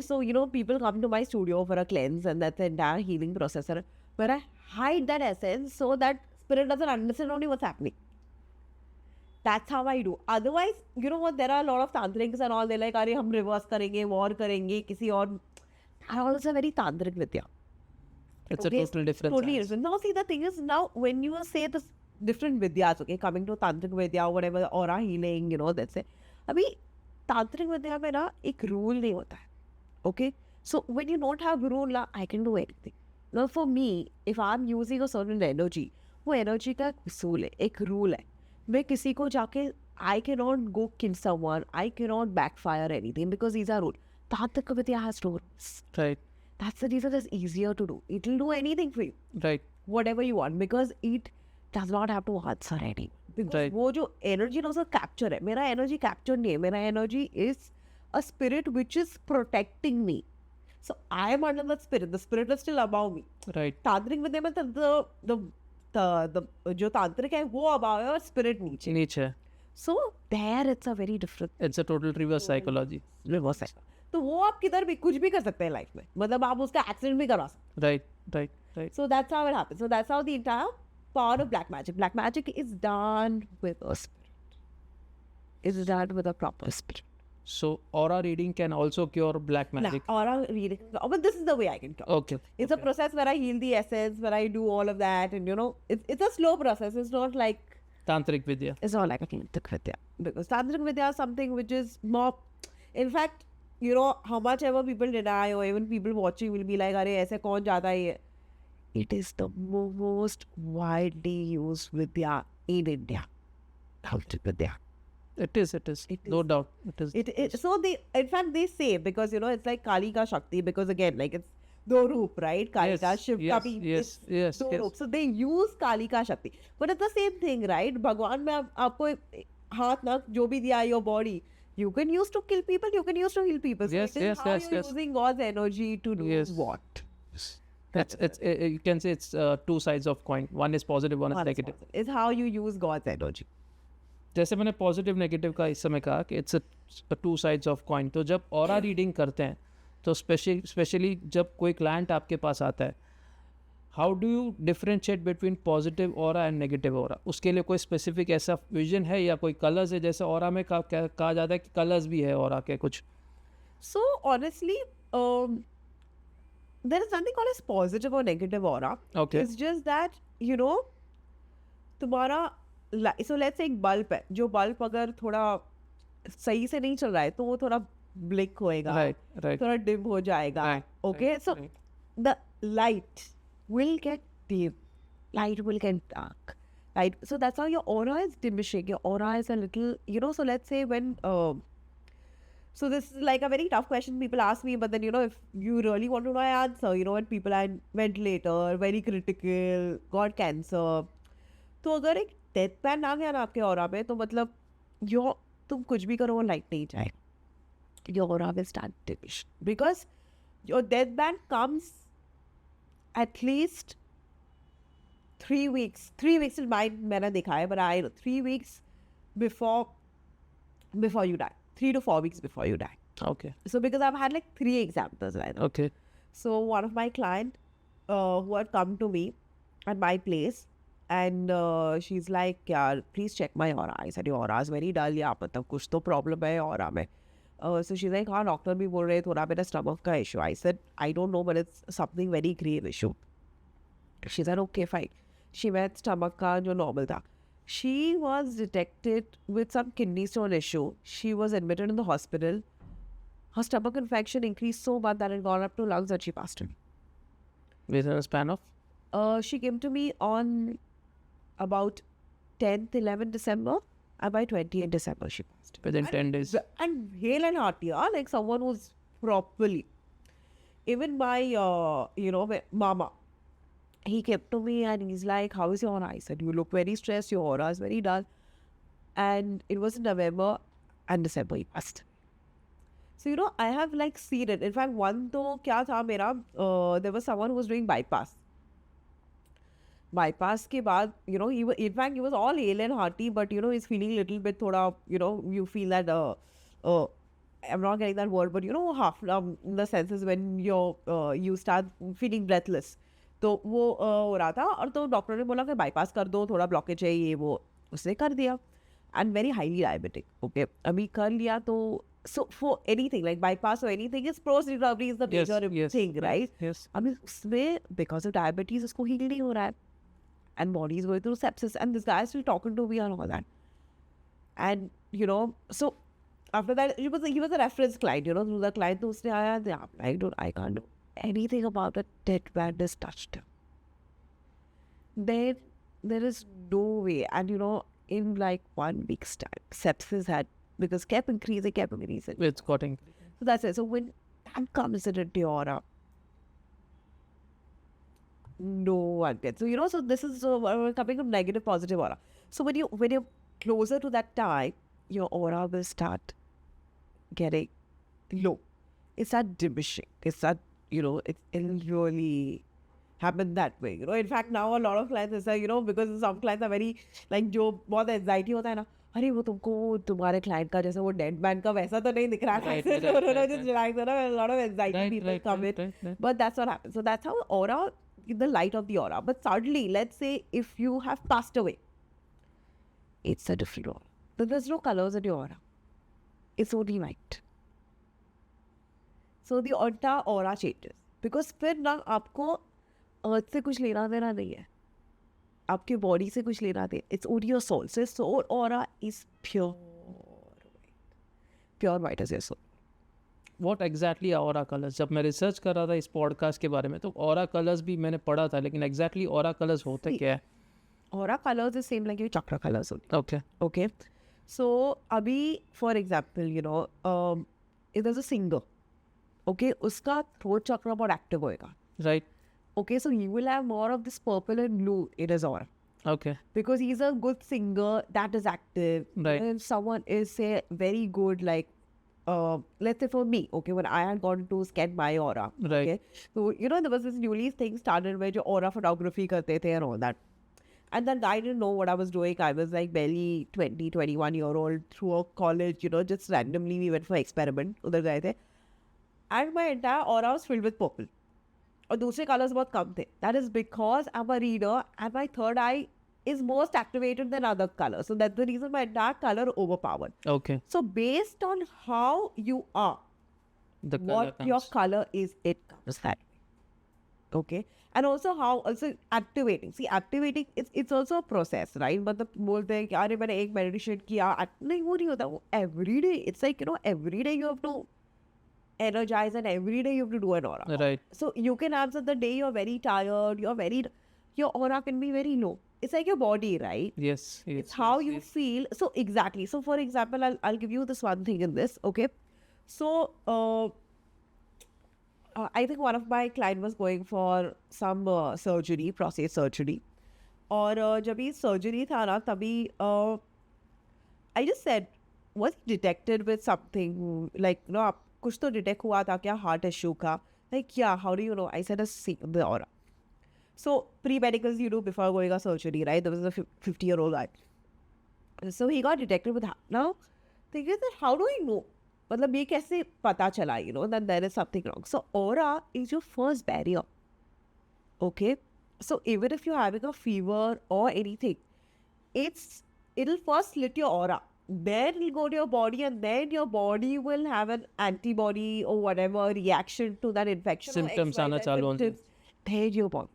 So people come to my studio for a cleanse, and that's the entire healing process. But I hide that essence so that spirit doesn't understand only what's happening. That's how I do. Otherwise, you know what? There are a lot of tantrics and all. They're like, "अरे हम reverse करेंगे, war करेंगे, किसी और." I also very tantric vidya. It's Okay, a total different Totally science. different. Now see, the thing is, now when you say this different vidyas, okay, coming to tantric vidya, whatever, aura healing, that's it. अभी तांत्रिक विद्या में ना एक rule नहीं होता है. Okay, so when you don't have rule, I can do anything. Now for me, if I'm using a certain energy, वो energy का एक उसूल है, एक rule है. मैं किसी को जाके I cannot go kill someone, I cannot backfire anything because these are rule. Tantric Vidya has no rules. Right. That's the reason it's easier to do. It will do anything for you, Right. whatever you want, because it does not have to answer anyone. Because Right. वो जो energy ना उसका capture है. मेरा energy capture नहीं है. मेरा energy is a spirit which is protecting me. So I am under that spirit. The spirit is still above me. Right. तांत्रिक विद्या में the जो तांत्रिक है वो above है और spirit नीचे. नीचे. So there it's a very different It's a total reverse psychology. reverse है. तो वो आप किधर भी कुछ भी कर सकते हैं लाइफ में. मतलब आप उसका एक्सीडेंट भी करवा सकते Right. Right. Right. So that's how it happens. So that's how the entire power of black magic. Black magic is done with a spirit. It's done with a proper spirit. So aura reading can also cure black magic. Now, aura reading. But this is the way I can cure. Okay. It's a process where I heal the essence, where I do all of that, and it's a slow process. It's not like Tantric Vidya. it's not like a Tantric Vidya, because Tantric Vidya is something which is more. In fact, how much ever people deny, or even people watching will be like, "Arey, aise kaun jata hai ye?" It is the most widely used Vidya in India. Tantric Vidya. It is. No doubt. It is. So in fact they say, because it's like Kali ka Shakti, because again, like it's do roop, right? Kali ka Yes, Shiv ka yes, bhi yes, it's yes, do yes. roop. So they use Kali ka Shakti, but it's the same thing, right? Bhagwan mein aapko haath na jo bhi diya your body, you can use to kill people, you can use to heal people. So Yes, it is yes, how yes, you're yes. using God's energy to do Yes. what? It's you can say it's two sides of coin. One is positive, one is One is negative. positive. It's how you use God's energy. जैसे मैंने positive negative का इस समय कहा कि it's two sides of coin. तो जब aura reading करते हैं तो स्पेशली जब कोई क्लाइंट आपके पास आता है, how do you differentiate between positive aura and negative aura? उसके लिए कोई स्पेसिफिक ऐसा विजन है या कोई कलर्स है? जैसे ऑरा में कहा जाता है कि कलर्स भी है ऑरा के कुछ. So honestly, there is nothing called as positive or negative aura. Okay. It's just that तुम्हारा so let's say एक बल्ब है, जो बल्ब अगर थोड़ा सही से नहीं चल रहा है तो वो थोड़ा ब्लिक होएगा, राइट. थोड़ा डिम हो जाएगा. Right, Okay, so right. the light will get dim, light will get dark, right? So that's how your aura is diminishing. Your aura is a little, so let's say when so this is like a very tough question people ask me, but then if you really want to know my answer, when people are in ventilator, very critical, got cancer, तो अगर एक death band आ गया ना आपके aura में, तो मतलब तुम कुछ भी करो वो लाइट नहीं जाए. Your aura will start diminish, because your death band comes at least 3 weeks. 3 weeks in mind मैंने देखा है, but I 3 weeks before you die. 3 to 4 weeks before you die. Okay. So because I've had like 3 examples right now. Okay. So one of my client who had come to me at my place, and she's like, yeah, please check my aura. I said, your aura is very dull. Yeah, मतलब कुछ तो problem है aura में. So she's like, हाँ doctor भी बोल रहे थोड़ा मेरा stomach का issue. I said, I don't know, but it's something very grave issue. She said, okay, fine. She went stomach का जो normal था. She was detected with some kidney stone issue. She was admitted in the hospital. Her stomach infection increased so much that it gone up to lungs and she passed away. Within a span of? She came to me on about 10th, 11th December, and by 20th December she passed. Within 10 days. And hale and hearty, like someone who's properly. Even my, my mama, he came to me and he's like, how is your aura? I said, you look very stressed, your aura is very dull. And it was in November and December he passed. So, I have like seen it. In fact, one though, kya tha mera, there was someone who was doing bypass. Bypass ke baad, in fact, he was all hale and hearty, but, he's feeling a little bit thoda, you feel that, I'm not getting that word, but, half in the senses when you start feeling breathless. तो वो हो रहा था, और तो doctor ने बोला कि बाईपास कर दो, थोड़ा ब्लॉकेज है ये वो, उसने कर दिया. And very highly diabetic. Okay, अभी कर लिया तो so for anything like bypass or anything, is post recovery is the major thing, right? Yes. अभी उसमें because of diabetes उसको heal नहीं हो रहा है, and body is going through sepsis, and this guy is still talking to me and all that. And so after that he was a reference client, through the client, तो उसने आया, I can't do anything about a dead man is touched him. Then there is no way, and in like 1 week's time sepsis had, because kept increasing. It's got increasing. So that's it. So when that comes into your aura. No one gets. So, you know, so this is we're coming from negative, positive aura. So when you're closer to that time, your aura will start getting low. It start diminishing. It start, you know, it'll really happen that way. You know, in fact, now a lot of clients are, you know, because some clients are very like जो बहुत anxiety होता है ना, अरे वो तुमको तुम्हारे client का जैसे वो dead man का वैसा तो नहीं दिख रहा है, Right, no, right, no, no, right, just right. relax, you know, a lot of anxiety Right, people right, come right, in, right, right. but that's what happens. So that's how aura, the light of the aura. But suddenly, let's say if you have passed away, it's a different aura. So there's no colors in your aura. It's only light. So the entire aura changes. Because फिर ना आपको अर्थ से कुछ लेना देना नहीं है, आपके बॉडी से कुछ लेना दे. It's only your soul. So soul aura is pure white. Pure white is your soul. What exactly are aura colors? जब मैं रिसर्च कर रहा था इस पॉडकास्ट के बारे में तो aura colors भी मैंने पढ़ा था, लेकिन exactly aura colors होते क्या है? Aura colors is same like your chakra colors only. Okay. Okay. So अभी for example, you know, if there's a singer, okay, उसका throat chakra बहुत active होएगा. Right. Okay, so he will have more of this purple and blue in his aura. Okay. Because he's a good singer that is active. Right. And if someone is say very good, like let's say for me, okay, when I had gone to scan my aura, Right. okay, so you know there was this newly thing started where your aura photography karte the and all that. And that guy didn't know what I was doing. I was like barely 20, 21-year-old through a college, you know, just randomly we went for experiment. उधर गए थे. And my entire aura was filled with purple. और दूसरे colors बहुत कम थे. That is because I'm a reader and my third eye is most activated than other colors. So that's the reason my dark color overpowered. Okay. So based on how you are, The color what your comes. color is, it comes that way. Okay. And also how also activating. See, activating it's also a process, right? But the बोलते हैं कि अरे मैंने एक meditation किया, नहीं वो नहीं होता. वो every day. It's like, you know, every day you have to energize and every day you have to do an aura. Right. So you can answer the day you're very tired, your aura can be very low. It's like your body, right? Yes. Yes. It's how yes, you yes. feel. So exactly. So for example, I'll give you this one thing in this, okay? So I think one of my client was going for some surgery, prostate surgery. और जब ये surgery था ना तभी I just said, was he detected with something like, you know, आप कुछ तो detect हुआ था क्या heart issue का? Like, yeah, how do you know? I said, the aura. So pre-medicals you do before going to surgery, right? There was a 50-year-old guy. So he got detected with heart. Now, thing is that how do I know? मतलब ये कैसे पता चला, you know, that there is something wrong. So aura is your first barrier. Okay? So even if you're having a fever or anything, it'll first slit your aura. Then it'll go to your body and then your body will have an antibody or whatever reaction to that infection. or Symptoms XYZ आना चालू होंगे. symptoms. Then your body.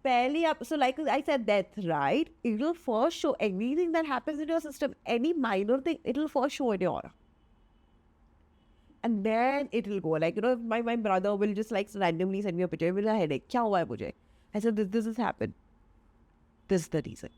Barely up. So like I said, death, right? It'll first show anything that happens in your system, any minor thing, it'll first show in your aura. And then it'll go. Like, you know, my brother will just like randomly send me a picture with a headache. Kya hua hai mujhe? I said, this has happened. This is the reason.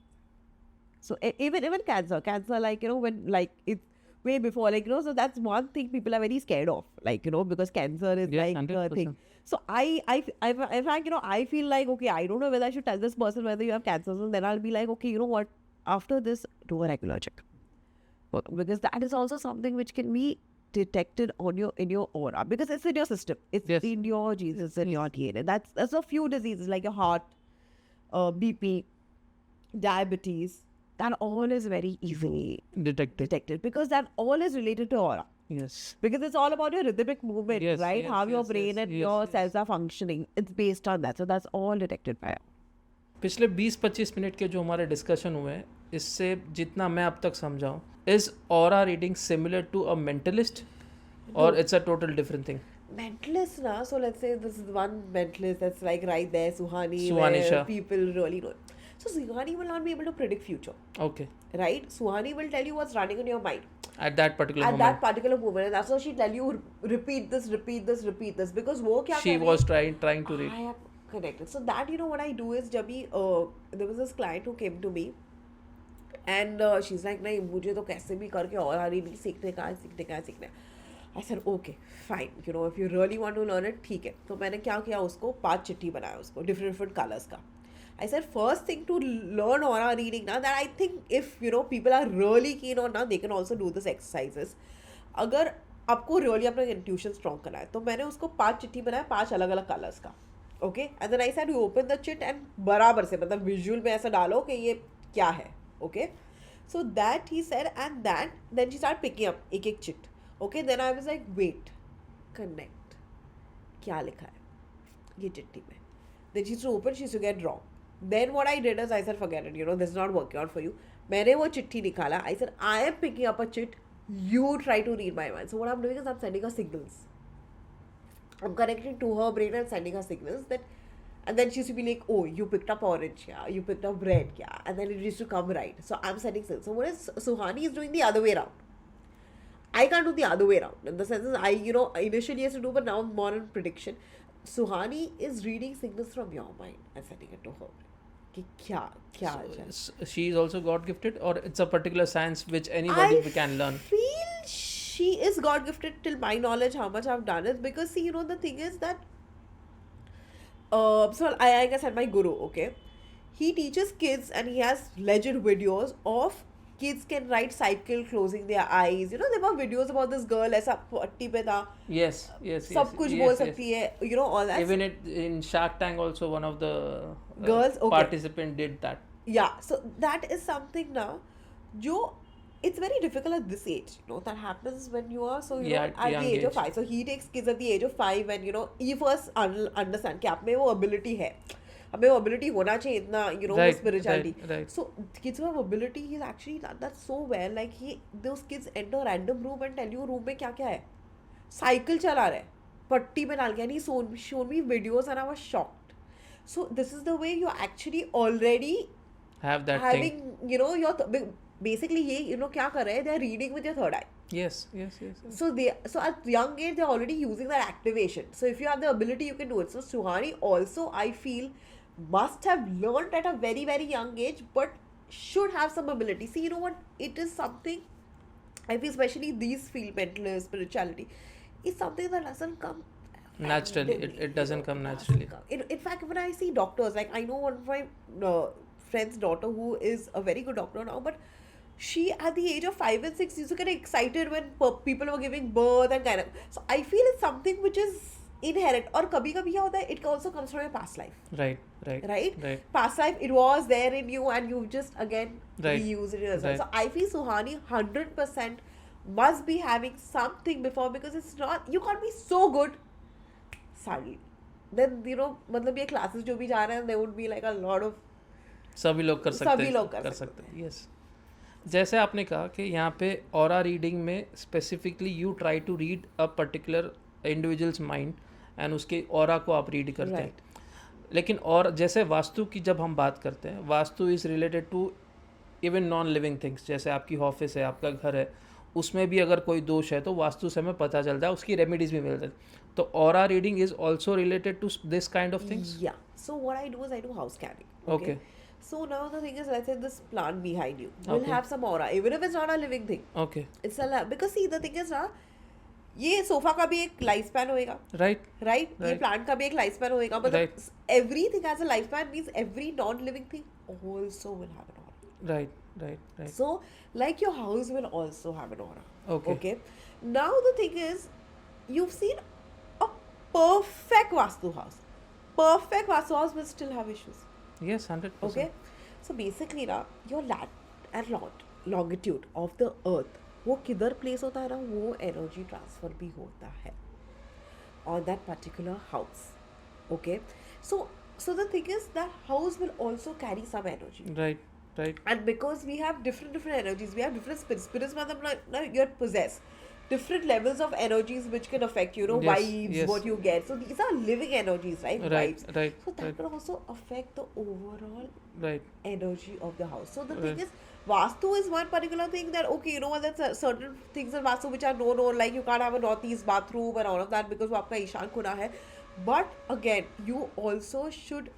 So even cancer, like, you know, when like it's way before, like, you know, so that's one thing people are very scared of, like, you know, because cancer is Yes, like a 100%. thing. So I in fact, you know, I feel like, okay, I don't know whether I should tell this person whether you have cancer. So then I'll be like, okay, you know what? After this, do a regular check. Because that is also something which can be detected on in your aura, because it's in your system. It's Yes. in your genes, it's in your DNA. That's a few diseases like your heart, BP, diabetes. That all is very easily Detected. detected because that all is related to aura. Yes. Because it's all about your rhythmic movement, Yes, right? yes, How your yes, brain yes, and yes, your yes. cells are functioning. It's based on that. So that's all detected by aura. पिछले 20-25 minute के जो हमारे discussion हुए हैं, इससे जितना मैं अब तक समझा हूँ, is aura reading similar to a mentalist or it's a total different thing? Mentalist na, so let's say this is one mentalist that's like right there, Suhani Suhani where Shah. people really know. So Suhani will not be able to predict future, Okay. right? Suhani will tell you what's running in your mind At that particular at moment, that particular moment, and that's why she tell you repeat this, because वो क्या she कर रही was है? trying to read. I am connected. So that, you know, what I do is जब भी there was this client who came to me and she's like, नहीं मुझे तो कैसे भी करके और आ रही नहीं, सीखने का है. I said okay fine, you know if you really want to learn it, ठीक है. तो मैंने क्या किया, उसको 5 चिट्ठी बनाया उसको डिफरेंट डिफरेंट कलर्स का. I said first thing to learn aura reading now, that I think if you know people are really keen on now, they can also do this exercises. अगर आपको रियली अपना intuition strong करना है, तो मैंने उसको 5 चिट्ठी बनाया 5 अलग अलग कलर्स का. Okay, and then I said you open the chit and बराबर से मतलब विजुअल में ऐसा डालो कि ये क्या है. Okay, so that he said and that then she start picking up एक एक chit. Okay, then I was like wait, connect, क्या लिखा है ये चिट्ठी में. Then she to open, she to get wrong. Then what I did is I said forget it, you know, this is not working out for you. मैंने वो चिट्ठी निकाला. I said I am picking up a chit, you try to read my mind. So what I'm doing is I'm sending her signals. I'm connecting to her brain and sending her signals that, and then she used to be like, oh, you picked up orange, yeah, you picked up red, yeah, and then it used to come right. So I'm sending signals. So what is Suhani is doing the other way around. I can't do the other way around. In the sense is I, you know, initially used to do, but now I'm more in prediction. Suhani is reading signals from your mind and sending it to her. कि क्या क्या she is also God gifted, or it's a particular science which anybody can learn? I feel she is God gifted till my knowledge. How much I've done is because see, you know, the thing is that so I guess at my guru, okay, he teaches kids and he has legend videos of kids can write cycle closing their eyes. You know, there were videos about this girl ऐसा पट्टी पे था, yes सब कुछ बोल सकती है, you know, all that. Even in Shark Tank also one of the girls, okay, participant did that. Yeah, so that is something now जो it's very difficult at this age, you know, that happens when you are so, you know, at the age of 5. So he takes kids at the age of 5 and, you know, you first understand कि आप में वो ability है, हमें वो ability होना चाहिए इतना, you know, spirituality. Right. So kids who have ability, he's actually done that so well. Like those kids enter a random room and tell you room में क्या क्या है, साइकिल चला रहे पट्टी में डाल के, and he showed me videos and I was shocked. So this is the way you actually already have that having thing. You know, your basically ये, you know, क्या कर रहे हैं, they are reading with your third eye. Yes. So at young age they're already using that activation. So if you have the ability, you can do it. So Suhani also, I feel, must have learned at a very very young age, but should have some ability. See, you know what, it is something I feel, especially these field, mental spirituality is something that doesn't come naturally. It doesn't come naturally. In fact, when I see doctors, like I know one of my friend's daughter who is a very good doctor now, but she at the age of 5 and 6 used to get excited when people were giving birth and kind of. So I feel it's something which is inherent. और कभी कभी क्या होता है, it also comes from your past life. Right. Past life, it was there in you and you just again reuse it as well. Right. So I feel Suhani 100% must be having something before, because it's not, you can't be so good suddenly. Then, you know, मतलब ये classes जो भी जा रहे हैं, there would be like a lot of सभी लोग कर सकते हैं. Yes. जैसे आपने कहा कि यहाँ पे ऑरा रीडिंग में specifically you try to read a particular individual's mind and उसके ऑरा को आप रीड करते हैं. लेकिन और जैसे वास्तु की जब हम बात करते हैं, vastu is related to even non living things. जैसे आपकी ऑफिस है, आपका घर है, उसमें भी अगर कोई दोष है तो वास्तु से हमें पता चलता है, उसकी रेमेडीज भी मिलती है. तो aura reading is also related to this kind of things. Yeah. So what I do is I do house scanning. Okay. So now the thing is, let's say this plant behind you will Okay. have some aura, even if it's not a living thing. Okay. It's a because see the thing is ना, ये sofa का भी एक life span होएगा, Right. ये plant का भी एक लाइफ स्पैन होएगा, मतलब everything has a life span, means every non living thing also will have an aura. Right. So like your house will also have an aura. Okay. Now the thing is, you've seen a perfect vastu house will still have issues. Yes, 100%. Okay, so basically ना, your lat and longitude of the earth, वो किधर place होता है ना, वो energy transfer भी होता है on that particular house. Okay, so the thing is that house will also carry some energy. Right. And because we have different energies, we have different spirits मतलब ना, you're possessed different levels of energies which can affect, you know, Yes, vibes, yes. what you get. So these are living energies, right? Right. Vibes. So that can also affect the overall energy of the house. So the thing is, Vastu is one particular thing that, okay, you know what, there's certain things in Vastu which are no, like you can't have a northeast bathroom and all of that because वो आपका ईशान कोना है. But again, you also should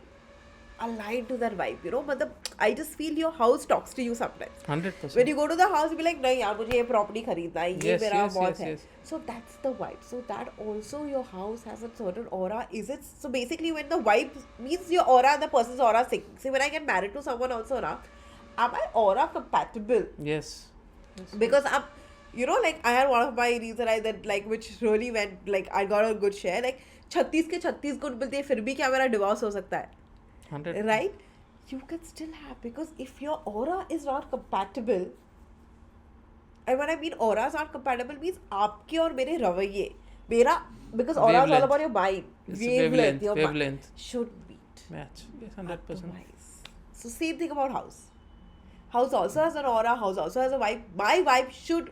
align to that vibe, you know. But I just feel your house talks to you sometimes. 100%. When you go to the house, you be like, नहीं यार मुझे ये property खरीदना है, ये Yes, मेरा yes, बहुत yes, है. yes. So that's the vibe. So that also your house has a certain aura. Is it so? Basically, when the vibe means your aura and the person's aura sync. See, when I get married to someone also, na, am I aura compatible? Yes. Because you know, like I had one of my reason that like which really went like I got a good share. Like 36 के 36 गुण मिलते हैं, फिर भी क्या मेरा divorce हो सकता है? 100. Right? You can still have, because if your aura is not compatible, and when I mean aura is not compatible means आपके और मेरे रवैये, मेरा, because aura is all about your mind, It's wavelength, your mind wavelength. should meet. Match. Yes, 100%. Otherwise. So same thing about house. House also has an aura. House also has a vibe. My vibe should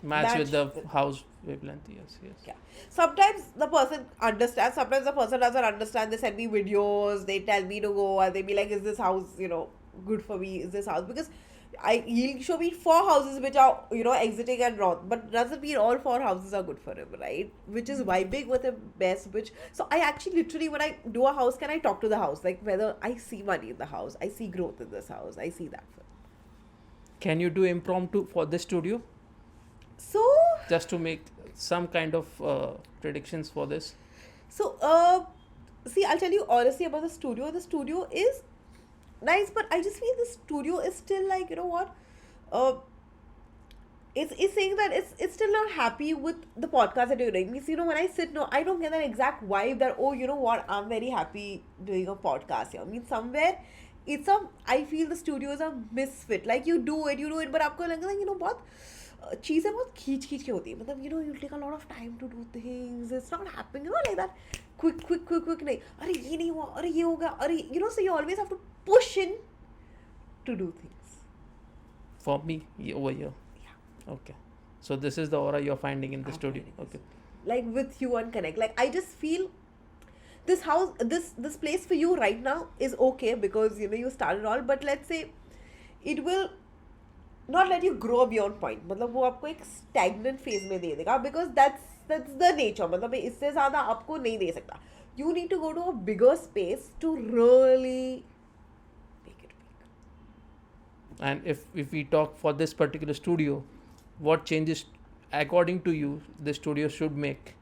Match with the with- house wavelength. Yes, yes. Yeah. Sometimes the person understands. Sometimes the person doesn't understand. They send me videos. They tell me to go, and they be like, "Is this house, you know, good for me? Is this house?" Because he'll show me 4 houses which are, you know, exiting and wrong, but doesn't mean all 4 houses are good for him, right? Which is vibing with him best. So I actually literally, when I do a house, can I talk to the house, like whether I see money in the house, I see growth in this house, I see that. Can you do impromptu for this studio? So Just to make some kind of predictions for this. So, see, I'll tell you honestly about the studio. The studio is nice, but I just feel the studio is still like, you know what? It's saying that it's still not happy with the podcast that you're doing. Means, you know, when I sit, no, I don't get that exact vibe that, oh, you know what, I'm very happy doing a podcast here. I mean, somewhere I feel the studio is a misfit. Like you do it, but आपको लगता है, you know, बहुत चीज़ें बहुत खींच के होती है. मतलब, you know, you take a lot of time to do things. It's not happening, you know, like that. Quick नहीं. अरे ये नहीं हुआ, अरे ये होगा, अरे, you know, so you always have to push in to do things. For me, over here. Yeah. Okay. So this is the aura you're finding in the I'm studio. finding Okay. Like with you and Connect. Like I just feel this house, this place for you right now is okay because, you know, you started all, but let's say it will not let you grow beyond point. मतलब वो आपको एक stagnant phase में दे देगा, because that's the nature. मतलब इससे ज़्यादा आपको नहीं दे सकता. You need to go to a bigger space to really make it big. And if we talk for this particular studio, what changes according to you the studio should make?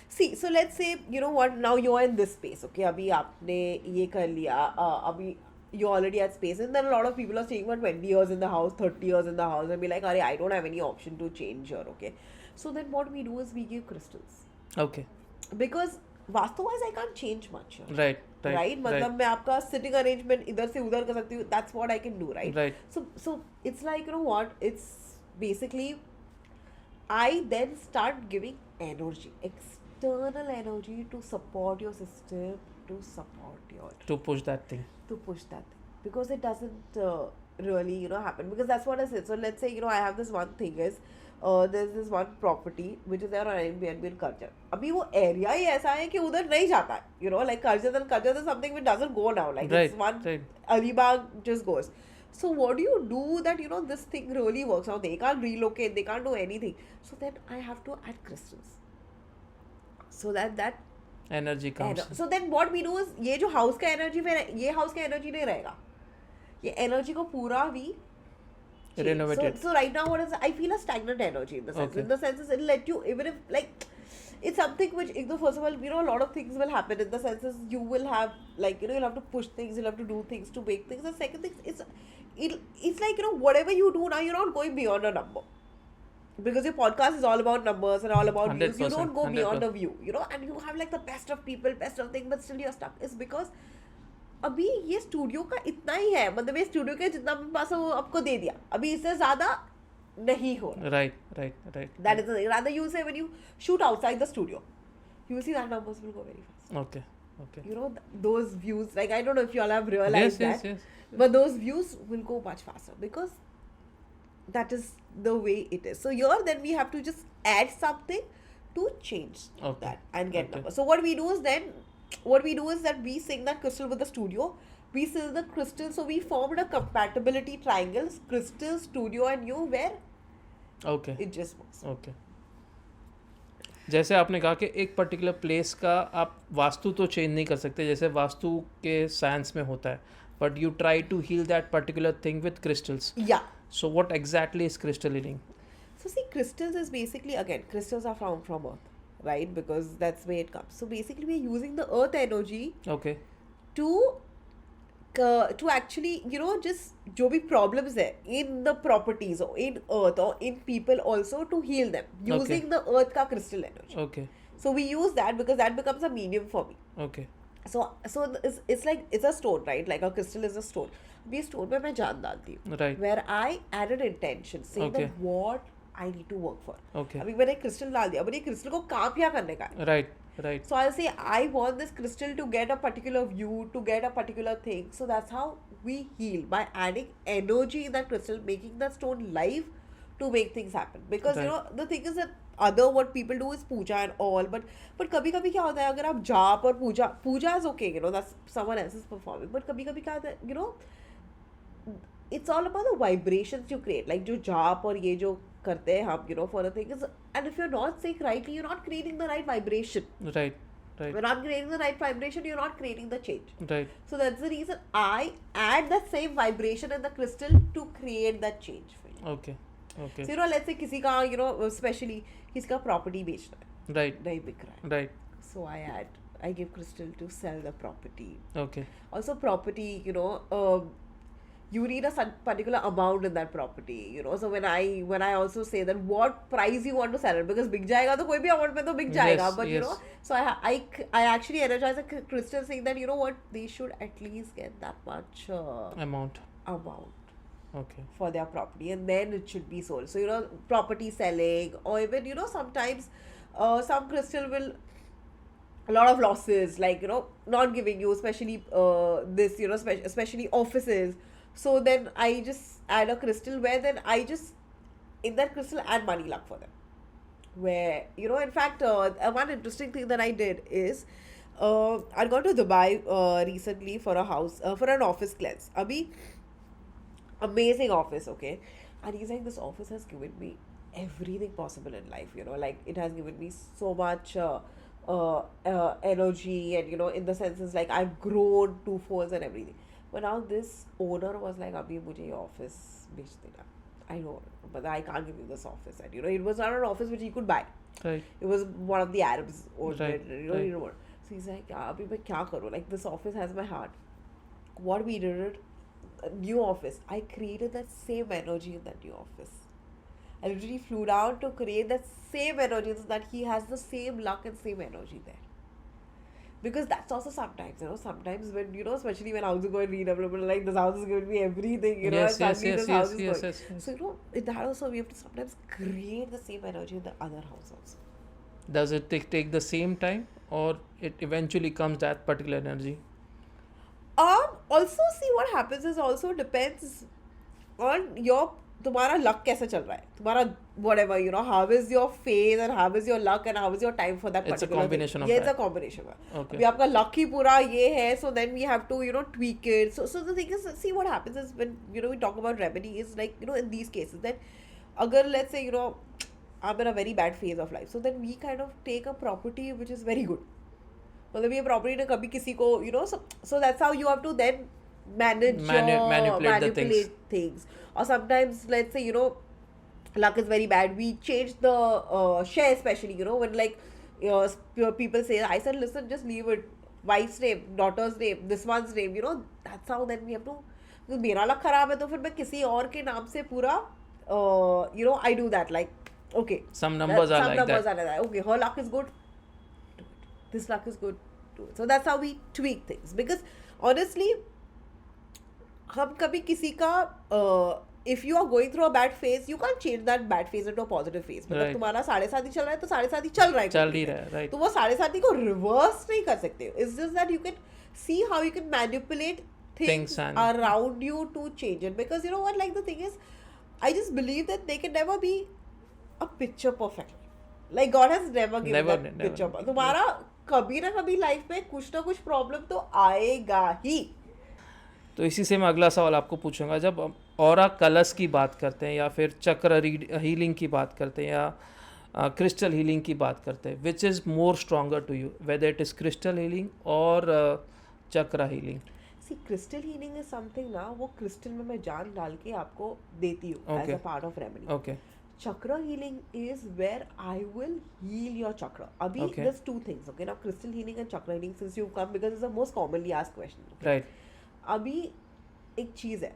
See, so let's say, you know what, now you're in this space, okay, अभी आपने ये कर लिया, अभी you're already at space, and then a lot of people are staying for 20 years in the house, 30 years in the house, and be like, I don't have any option to change here, okay. So then what we do is we give crystals, Okay. because वास्तव-wise I can't change much here. Right. मतलब मैं आपका sitting arrangement इधर से उधर कर सकती हूँ, that's what I can do, right? Right. So it's like, you know what, it's basically I then start giving energy, external energy to support your system, to support your, To push that thing. to push that thing, because it doesn't really, you know, happen, because that's what I said. So let's say, you know, I have this one thing is there's this one property which is there on Airbnb in Karjat. अभी वो area ही ऐसा है कि उधर नहीं जाता है, you know, like Karjat is something which doesn't go now, like Right, it's one right. Alibag just goes. So what do you do that, you know, this thing really works out? They can't relocate, they can't do anything. So then I have to add crystals, so that Energy comes. so then what we do is ये जो house का energy ये house का energy नहीं रहेगा, ये energy को पूरा भी change. Renovated. So right now what is, I feel a stagnant energy in the sense. Okay. In the sense is it'll let you, even if like it's something which, first of all, you know, a lot of things will happen in the senses you will have, like, you know, you'll have to push things, you'll have to do things to make things. The second thing is it's like, you know, whatever you do now, you're not going beyond a number, because your podcast is all about numbers and all about views. You 100%, don't go beyond 100%. a view, you know, and you have like the best of people, best of things, but still you're stuck. It's because अभी ये studio का इतना ही है, मतलब ये studio के जितना अपने पास है वो आपको दे दिया, अभी इससे ज़्यादा नहीं हो रहा. Right. That is the thing. Rather you say when you shoot outside the studio, you will see that numbers will go very fast. Okay. You know, those views, like I don't know if you all have realized Yes. that, but those views will go much faster, because that is the way it is. So here then we have to just add something to change Okay. that and get Okay. numbers. So what we do is that we sync that crystal with the studio. We sync the crystal, so we formed a compatibility triangle, crystal, studio and you, where Okay. it just works. Okay. जैसे आपने कहा कि एक particular place का आप वास्तु तो change नहीं कर सकते, जैसे वास्तु के साइंस में होता है, but you try to heal that particular thing with crystals. Yeah. So what exactly is crystal healing? So see, crystals is basically, again, crystals are found from earth, right? Because that's where it comes. So basically, we're using the earth energy okay. to actually, you know, just जो भी problems है in the properties or in earth or in people also, to heal them using the earth का crystal energy. Okay. So we use that because that becomes a medium for me. Okay. So it's like, it's a stone, right? Like a crystal is a stone. अभी stone में मैं जान डालती हूँ, right. where I added intention, saying Okay. that what I need to work for. Okay. अभी मैंने crystal डाल दिया, अब ये क्रिस्टल को काम क्या करने का है? Right. Right. So I'll say I want this crystal to get a particular view, to get a particular thing. So that's how we heal, by adding energy in that crystal, making that stone live to make things happen. Because you know the thing is that other what people do is puja and all, but कभी कभी क्या होता है, अगर आप जाप और पूजा is okay, you know, that's someone else's performance. But कभी कभी क्या होता है, you know, it's all about the vibrations you create. Like जो जाप और ये जो करते हैं हम, you know, for the thing is, and if you're not saying rightly, you're not creating the right vibration. Right. Right. You're not creating the right vibration, you're not creating the change. Right. So that's the reason I add that same vibration in the crystal to create that change for you. Okay. Okay. So you know, let's say किसी का, you know, especially किसी का property बेचना है, right. नहीं बिक रहा है. Right. So I give crystal to sell the property. Okay. Also property, you know, you need a particular amount in that property, you know. So when I also say that what price you want to sell it, because बिक जाएगा तो कोई भी amount में तो बिक जाएगा, Yes, but you yes. know, so I actually energize a crystal saying that, you know what, they should at least get that much amount. amount okay. for their property, and then it should be sold. So you know, property selling, or even, you know, sometimes some crystal will a lot of losses, like, you know, not giving you, especially this, you know, especially offices. So then I just add a crystal, where then I just in that crystal add money luck for them, where, you know, in fact, one interesting thing that I did is I got to Dubai recently for a house, for an office cleanse. Abhi, amazing office, okay, and he's like, this office has given me everything possible in life, you know, like it has given me so much energy, and you know, in the sense is like I've grown twofolds and everything. But now this owner was like, abhi mujhe ye office bech dena. I know, but I can't give you this office. And you know, it was not an office which he could buy. Right. It was one of the Arabs owned Right, it, you know, right. you know what. So he's like, yeah, abhi main kya karu? Like, this office has my heart. What we did it, a new office. I created that same energy in that new office. I literally flew down to create that same energy, so that he has the same luck and same energy there. Because that's also sometimes, you know, sometimes when, you know, especially when houses go in redevelopment, like this house is giving me everything, you know, Yes, and yes, suddenly yes, this house yes, is yes, going. yes, yes. So, you know, in that also we have to sometimes create the same energy in the other house also. Does it take the same time, or it eventually comes that particular energy? Also see, what happens is also depends on your, तुम्हारा luck कैसे चल रहा है, तुम्हारा whatever, you know, how is your phase and how is your luck and how is your time for that It's a particular combination thing. of Yeah, it's a that. combination. Okay. अभी आपका luck ही पूरा ये है, so then we have to, you know, tweak it. So the thing is, see, what happens is when, you know, we talk about remedy is like, you know, in these cases, then अगर let's say, you know, I'm in a very bad phase of life, so then we kind of take a property which is very good. मतलब ये property ने कभी किसी को, you know, so that's how you have to then manipulate the things. Or sometimes, let's say, you know, luck is very bad, we change the share, especially, you know, when like people say, I said, listen, just leave it, wife's name, daughter's name, this one's name, you know, that's how then we have to, because मेरा luck खराब है तो फिर मैं किसी और के नाम से पूरा you know, I do that, like, okay, Some numbers are like that. are like that. Okay, her luck is good, do it. This luck is good, do it. So that's how we tweak things. Because honestly, हम कभी किसी का if you are going through a bad phase, you can't change that bad phase into a positive phase. मतलब Right. तुम्हारा 7.5 ही चल रहा है तो 7.5 ही चल रहा है, चल ही रहा है, right. तो वो 7.5 को reverse नहीं कर सकते. It's just that you can see how you can manipulate things and- around you to change it. Because you know what, like the thing is, I just believe that they can never be a picture perfect. Like God has never given Never, that never. picture. तुम्हारा कभी ना कभी life में कुछ ना कुछ problem तो आएगा ही. तो इसी से मैं अगला सवाल आपको पूछूंगा, जब ऑरा कलर्स की बात करते हैं या फिर चक्र हीलिंग की बात करते हैं या क्रिस्टल हीलिंग की बात करते हैं, which is more stronger to you, whether it is crystal healing और chakra healing? See crystal healing is something ना, वो क्रिस्टल में मैं जान डाल के आपको देती हूँ as Okay. A part of remedy. Okay Chakra healing is where I will heal your chakra. Abhi, Okay. there's two things. Okay, now crystal healing and chakra healing, since you've come, because it's the most commonly asked question. Okay? Right अभी एक चीज है,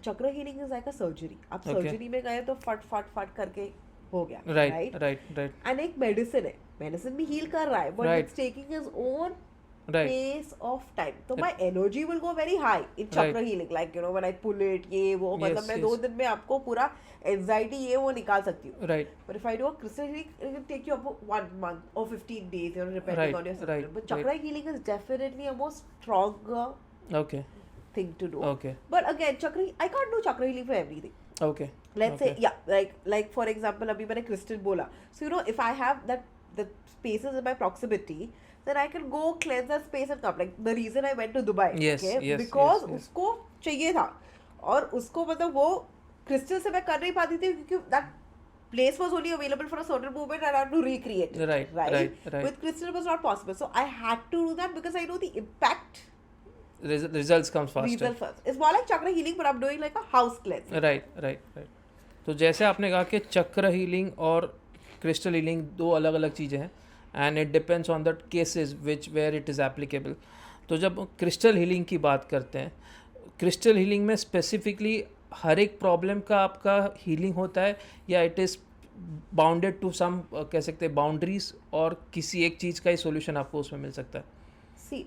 चक्र healing is like a surgery. आप Okay. Surgery में गए तो फट फट फट करके हो गया, राइट राइट राइट एंड एक मेडिसिन है, मेडिसिन भी हील कर रहा है, but Right. It's taking his own right pace of time. तो my energy will go very high in chakra Right. healing, like you know when I pull it, ये वो, मतलब Yes, मैं yes. 2 दिन में आपको पूरा anxiety ये वो निकाल सकती हूँ. Right But if I do a crystal healing, it will take you up 1 month or 15 days, you know, depending Right, on your symptom. right, But chakra healing is definitely a more stronger okay thing to do. Okay But again, I can't do chakra healing for everything. Okay Let's say, yeah, like for example, अभी मैंने crystal बोला. So you know, if I have the spaces in my proximity, then I can go cleanse that space and come. Like the reason I went to Dubai, Yes, okay, yes, because yes, yes. उसको चाहिए था, और उसको मतलब वो crystal से मैं कर नहीं पाती थी क्योंकि that place was only available for a certain moment and I had to recreate it. Right, right. With crystal it was not possible, so I had to do that because I know the impact. Results comes faster. Result first. It's more like chakra healing, but I'm doing like a house cleanse. Right right right. तो जैसे आपने कहा कि chakra healing और crystal healing दो अलग अलग चीज़ें हैं, and it depends on the cases which where it is applicable. तो जब क्रिस्टल हीलिंग की बात करते हैं, क्रिस्टल हीलिंग में स्पेसिफिकली हर एक प्रॉब्लम का आपका हीलिंग होता है, या it is bounded to some, कह सकते हैं बाउंड्रीज, और किसी एक चीज़ का ही सोल्यूशन आपको उसमें मिल सकता है? See,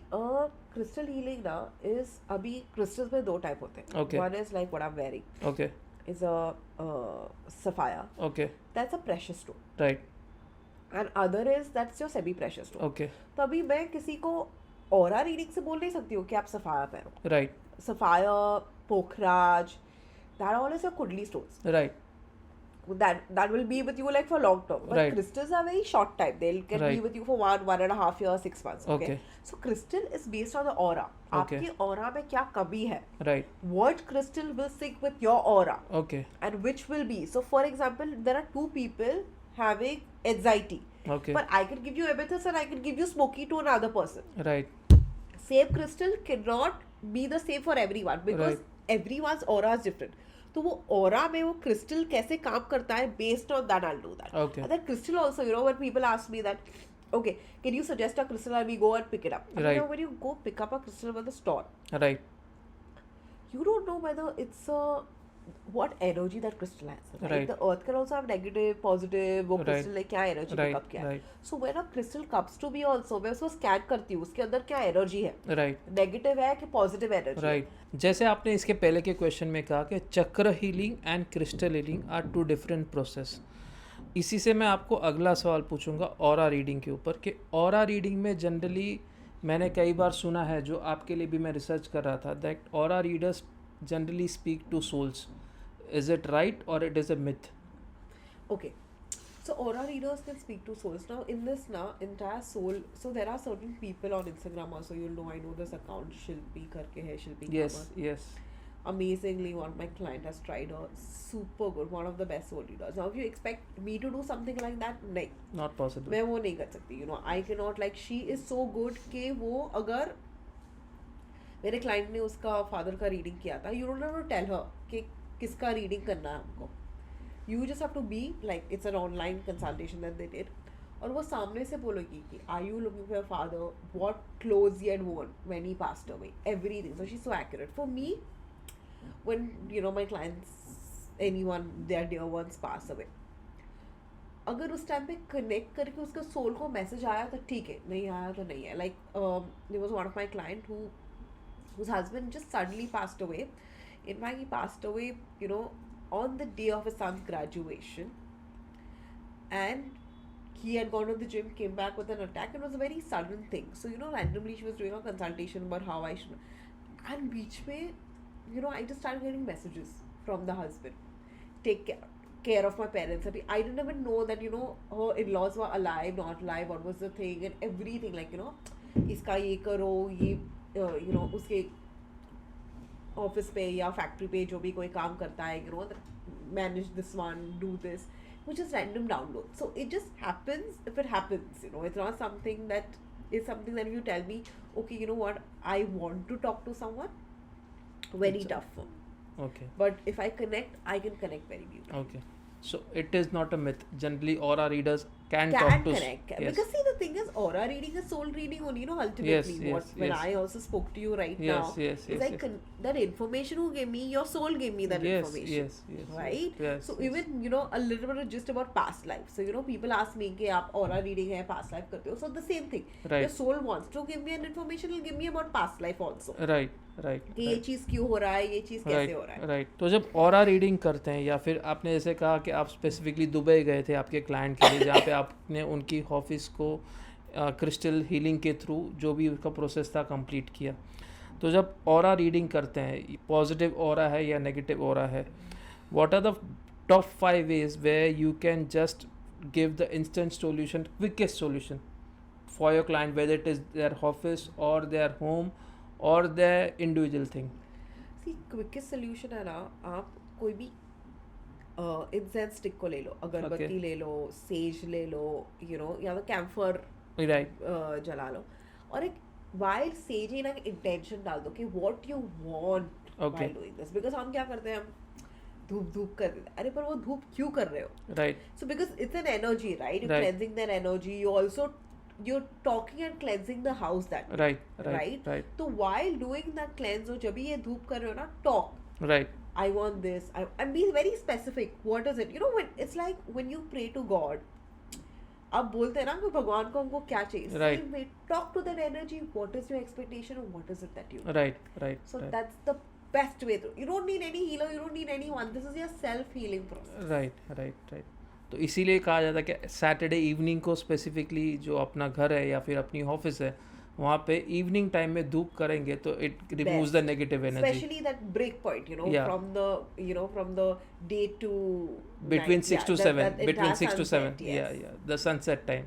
crystal healing now is, अभी crystals में 2 type होते हैं. Okay. One is like what I'm wearing, okay is a sapphire. Okay That's a precious stone. Right And other is that's your semi precious stone. Okay तो अभी मैं किसी को aura reading से बोल नहीं सकती हूँ कि आप sapphire पहनो. Right Sapphire, Pokhraj, that all is your kundli stones. Right That will be with you like for long term. But Right. crystals are very short time. They'll can be Right. with you for 1.5 years, 6 months. Okay? Okay. So crystal is based on the aura. Okay. आपकी aura में क्या कमी है? Right What crystal will sync with your aura? Okay And which will be? So for example, there are 2 people having anxiety. Okay But I can give you amethyst and I can give you smoky to another person. Right Same crystal cannot be the same for everyone because Right. everyone's aura is different. तो वो aura में वो crystal कैसे काम करता है, based on that I'll do that. Okay. And that crystal also, you know, when people ask me that, okay, can you suggest a crystal and we go and pick it up? And Right. you know, when you go pick up a crystal at the store, right you don't know whether it's what energy that crystal has. Right? Right. The earth can also have negative, positive. वो Right. crystal like क्या energy Right, pick up किया है. right. So when a crystal comes to me also, मैं उसको scan करती हूँ, उसके अंदर क्या energy है. राइट नेगेटिव है कि पॉजिटिव एनर्जी. राइट. जैसे आपने इसके पहले के क्वेश्चन में कहा कि chakra healing and crystal healing are 2 different process. इसी से मैं आपको अगला सवाल पूछूंगा ऑरा रीडिंग के ऊपर, कि ऑरा रीडिंग में जनरली मैंने कई बार सुना है, जो आपके लिए भी मैं रिसर्च कर रहा था, that aura readers generally speak to souls. Is it right और it is a myth? Okay. So aura readers can speak to souls. Now in this entire soul, so there are certain people on Instagram also, you'll know, I know this account Shilpi करके है, Shilpi yes Kamath. Yes Amazingly, one my client has tried her, super good, one of the best soul readers. Now if you expect me to do something like that, नहीं, not possible. मैं वो नहीं कर सकती. You know, I cannot, like she is so good कि वो अगर मेरे क्लाइंट ने उसका फादर का रीडिंग किया था, you don't have to tell her कि किसका रीडिंग करना है हमको. You just have to be like, it's an online consultation that they did, और वो सामने से बोलेगी कि are you looking for your father, what clothes he had worn when he passed away, everything. So she's so accurate. For me, when you know my clients, anyone, their dear ones pass away, अगर उस time पे connect करके उसके soul को message आया तो ठीक है, नहीं आया तो नहीं है. Like there was one of my client whose husband just suddenly passed away. In fact, he passed away, you know, on the day of his son's graduation, and he had gone to the gym, came back with an attack. It was a very sudden thing. So you know, randomly she was doing a consultation about how I should, and beach mein, you know, I just started getting messages from the husband, take care of my parents. I didn't even know that, you know, her in-laws were alive, not alive, what was the thing, and everything, like, you know, iska ye karo, ye you know, उसके office पे या factory पे जो भी कोई काम करता है, you know, manage this one, do this, which is random download. So it just happens if it happens, you know. It's not something that is something that if you tell me, okay, you know what, I want to talk to someone, very It's tough for. okay. But if I connect, I can connect very beautifully. Okay. So it is not a myth. Generally, aura readers can Can talk to. connect. Yes. Because see, the thing is, aura reading is soul reading only, you know, ultimately. Yes, what yes, when yes. I also spoke to you right Yes, now, yes, it's yes, like yes. that information who gave me, your soul gave me that Yes, information. yes, yes, yes. Right? Yes, So yes. even, you know, a little bit of just about past life. So, you know, people ask me कि आप aura reading है, past life करते हो. So the same thing. Right. Your soul wants to give me an information, will give me about past life also. Right, right. कि ये चीज़ क्यों हो रहा है, ये चीज़ कैसे हो रहा है. राइट. तो जब ऑरा रीडिंग करते हैं या फिर आपने जैसे कहा कि आप स्पेसिफिकली दुबई गए थे आपके क्लाइंट के लिए, जहाँ पे आपने उनकी ऑफिस को क्रिस्टल हीलिंग के थ्रू जो भी उसका प्रोसेस था कंप्लीट किया. तो जब ऑरा रीडिंग करते हैं, पॉजिटिव ऑरा है या नेगेटिव ऑरा है, what are the top 5 ways where you can just give the instant solution, quickest solution for your client, whether it is their office और देयर होम और their individual thing. See, quickest solution है ना, आप कोई भी incense stick को ले लो, अगरबत्ती Okay. ले लो, सेज ले लो, you know, या तो कैम्फर राइट. जला लो, और एक वाइल सेज ही ना इंटेंशन डाल दो कि what you want Okay. While doing this. Because हम क्या करते हैं, हम धूप धूप कर देते हैं. अरे पर वो धूप क्यों कर रहे हो? Right. So because it's an energy, right? You're Right. cleansing that energy. You're talking and cleansing the house that way. Right. Right? Right. Right. So while doing that cleanse, और जब भी ये धूप कर रहे हो ना, talk. Right. I want this. And be very specific. What is it? You know, when it's like when you pray to God. आप बोलते हैं ना कि भगवान को हमको क्या चाहिए. Right. Same way, talk to that energy. What is your expectation and what is it that you want? Right. Right. So that's the best way. You don't need any healer. You don't need anyone. This is your self-healing process. Right. Right. Right. तो इसीलिए कहा जाता है कि Saturday evening को specifically जो अपना घर है या फिर अपनी ऑफिस है, वहाँ पे इवनिंग टाइम में धूप करेंगे तो it removes the negative energy Especially that break point, you know, Yeah. from the day to between night. 6 Yeah, to that 7 entire between 6 to 7 sunset, yes. या द सनसेट टाइम.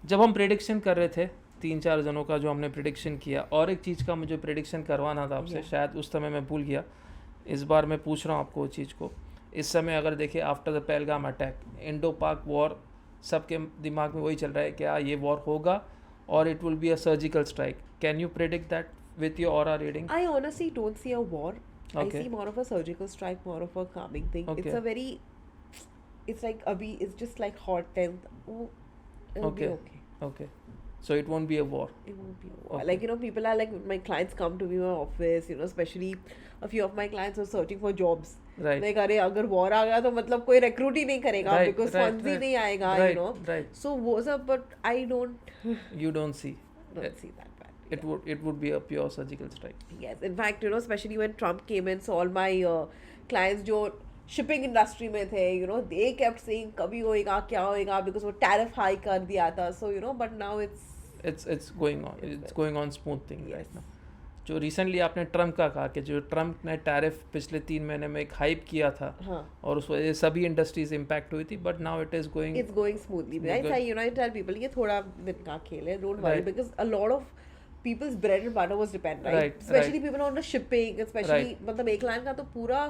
जब हम prediction कर रहे थे 3-4 जनों का जो हमने प्रेडिक्शन किया, और एक चीज़ का मुझे प्रेडिक्शन करवाना था आपसे, Yeah. शायद उस समय मैं भूल गया, इस बार मैं पूछ रहा हूँ आपको वो चीज़ को. इस समय अगर देखिए after the Pahalgam attack, Indo पाक वॉर, सबके दिमाग में वही चल रहा है क्या ये वॉर होगा और it will be a surgical strike. Can you predict that with your aura reading? I honestly don't see a war. I Okay. see more of a surgical strike, more of a calming thing. Okay. It's a very, it's like abhi, it's just like hot tenth. Oh, it'll Okay. be okay. Okay, so it won't be a war. It won't be a war. Okay. Like, you know, people are like, my clients come to me in my office, you know, especially a few of my clients are searching for jobs. Right. Like, अरे अगर war आ गया तो मतलब कोई recruit ही नहीं करेगा, Right, because right, funds he right. नहीं आएगा, you Right, know. right. So वो सब, but I don't You don't see. don't see that bad. It would be a pure surgical strike. Yes, in fact, you know, especially when Trump came in, so all my clients जो shipping industry में थे, you know, they kept saying कभी होएगा क्या होएगा, because वो tariff high कर दिया था, so you know, but now It's going on. It's going on smooth thing Yes. right now. जो रिसेंटली आपने ट्रम्प का कहा कि जो ट्रम्प ने टैरिफ पिछले 3 महीने में एक हाइप किया था हाँ, और उस वजह से सभी इंडस्ट्रीज इम्पैक्ट हुई थी, but now it is going. it's going smoothly. It's Right? good. I, you know, I tell people ये थोड़ा दिन का खेल है, don't worry, Right. because a lot of people's bread and butter was depend, right? Right, Especially right. people on the shipping, especially Right. मतलब एक line का तो पूरा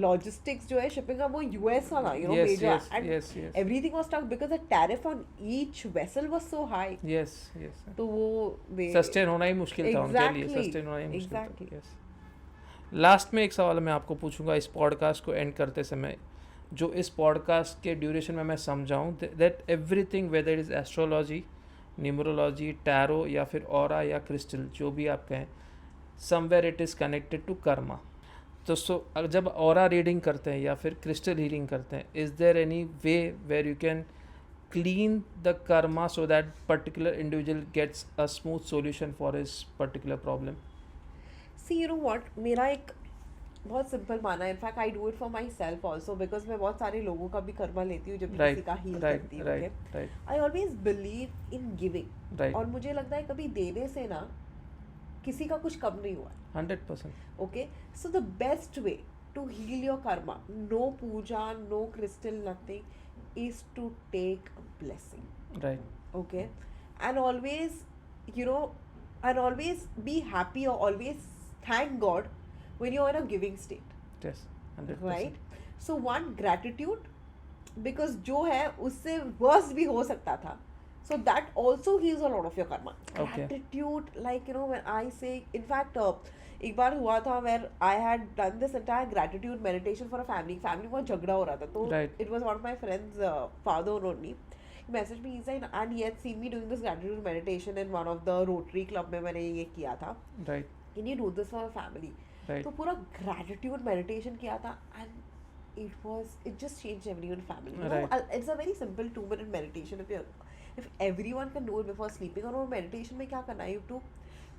logistics जो है shipping का वो US वाला, you know, Yes, major, yes, and yes, yes. everything was stuck because the tariff on each vessel was so high. Yes yes. तो वो they सस्टेन होना ही मुश्किल था उनके लिए. Exactly, सस्टेन होना ही मुश्किल exactly. था. यस. लास्ट में एक सवाल मैं आपको पूछूंगा इस पॉडकास्ट को एंड करते समय, जो इस पॉडकास्ट के ड्यूरेशन में मैं समझाऊँ that everything, whether is astrology, numerology, tarot या फिर ऑरा या क्रिस्टल, जो भी आप कहें, somewhere it is connected to karma. तो जब ऑरा रीडिंग करते हैं या फिर क्रिस्टल हीलिंग करते हैं, is there any way where you can clean the karma so that particular individual gets a smooth solution for his particular problem? see, you know what, मेरा एक बहुत सिंपल माना है. In fact I do it for myself also, because मैं बहुत सारे लोगों का भी कर्मा लेती हूँ जब भी किसी राइट का हील राइट करती हूँ. Right right I always believe in giving, right. और मुझे लगता है कभी देने से ना किसी का कुछ कम नहीं हुआ. 100%. Okay, so the best way to heal your karma, no puja, no crystal, nothing, is to take a blessing. Right. Okay, and always, you know, and always be happy, or always thank God when you're in a giving state. Yes. 100%. Right? So one, gratitude, because जो है उससे verse भी हो सकता था. So that also heals a lot of your karma. Okay. Gratitude, like you know, when I say, in fact, एक बार हुआ था where I had done this entire gratitude meditation for a family. Family बहुत झगड़ा हो रहा था, तो Right. it was one of my friends' father only. He messaged me, he said, and he had seen me doing this gratitude meditation in one of the Rotary Club में मैंने ये किया था. Right. Can you do this for a family? Right. तो पूरा gratitude meditation किया था, and it just changed everyone's family. You know, Right. it's a very simple 2-minute meditation. If everyone can do it before sleeping, और वो meditation में क्या करना है? You have to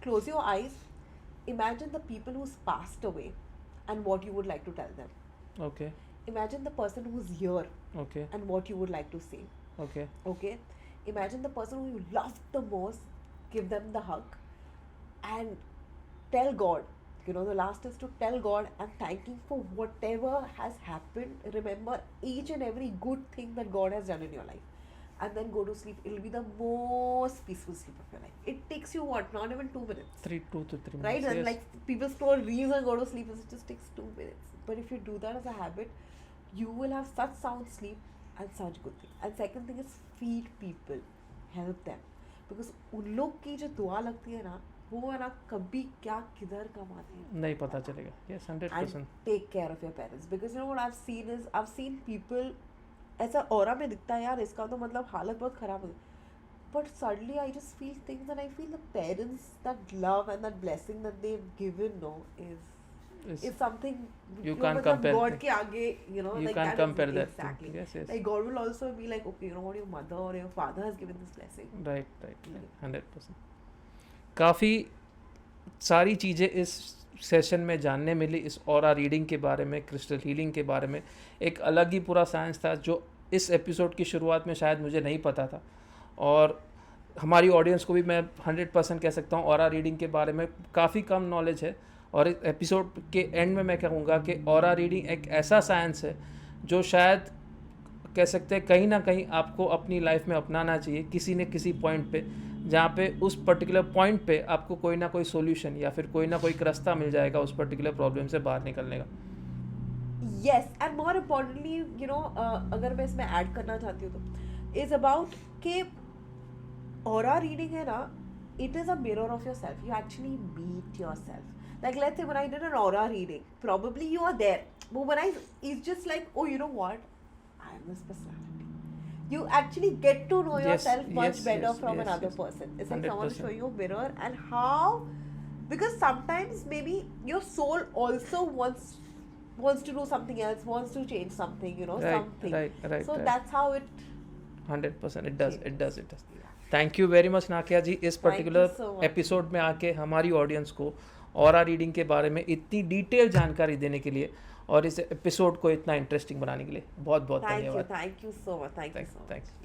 close your eyes, imagine the people who's passed away and what you would like to tell them. Okay. Imagine the person who's here Okay. and what you would like to say. Okay. Okay? Imagine the person who you love the most, give them the hug and tell God. You know, the last is to tell God and thank Him for whatever has happened. Remember each and every good thing that God has done in your life. And then go to sleep. It'll be the most peaceful sleep of your life. It takes you what? Not even 2 minutes. 2 to 3 minutes. Right? And Yes. like people scroll reels and go to sleep. It just takes 2 minutes. But if you do that as a habit, you will have such sound sleep and such good thing. And second thing is feed people. Help them. Because उन लोग की जो दुआ लगती है ना, वो है ना कभी क्या किधर कम आती है. नहीं पता चलेगा. Yes, 100%. And take care of your parents. Because you know what I've seen people ऐसा ऑरा में दिखता है यार, इसका तो मतलब हालत बहुत खराब है. But suddenly I just feel things and I feel the parents, that love and that blessing that they've given, no, is something You can't compare. God के आगे, you know, You like can't that compare is, that thing. exactly. Yes, yes. Like God will also be like, okay, you know what, your mother or your father has given this blessing. Right. 100%. काफ़ी सारी चीज़ें इस session में जानने मिली. इस aura reading के बारे में, क्रिस्टल हीलिंग के बारे में एक अलग ही पूरा साइंस था जो इस एपिसोड की शुरुआत में शायद मुझे नहीं पता था. और हमारी ऑडियंस को भी मैं 100% कह सकता हूँ ऑरा रीडिंग के बारे में काफ़ी कम नॉलेज है. और इस एपिसोड के एंड में मैं कहूँगा कि ऑरा रीडिंग एक ऐसा साइंस है जो शायद कह सकते हैं कहीं ना कहीं आपको अपनी लाइफ में अपनाना चाहिए किसी न किसी पॉइंट पे, जहाँ पे उस पर्टिकुलर पॉइंट पे आपको कोई ना कोई सोल्यूशन या फिर कोई ना कोई रास्ता मिल जाएगा उस पर्टिकुलर प्रॉब्लम से बाहर निकलने का. Yes, and more importantly, you know, अगर मैं इसमें ऐड करना चाहती हूँ तो is about कि aura reading है ना, it is a mirror of yourself. You actually meet yourself. Like let's say when I did an aura reading, probably you are there. But when it's just like, oh, you know what? I am this personality. You actually get to know yourself much better from another person. It's like 100%. someone showing you a mirror and how, because sometimes maybe your soul also wants to do something else, wants to change something, you know, something. Right. So that's how it 100% it does. Thank you very much Nakiya ji इस particular episode में आके हमारी audience को aura reading के बारे में इतनी detail जानकारी देने के लिए और इस एपिसोड को इतना इंटरेस्टिंग बनाने के लिए बहुत बहुत धन्यवाद. Thank you so much. Thank you so much. Thanks.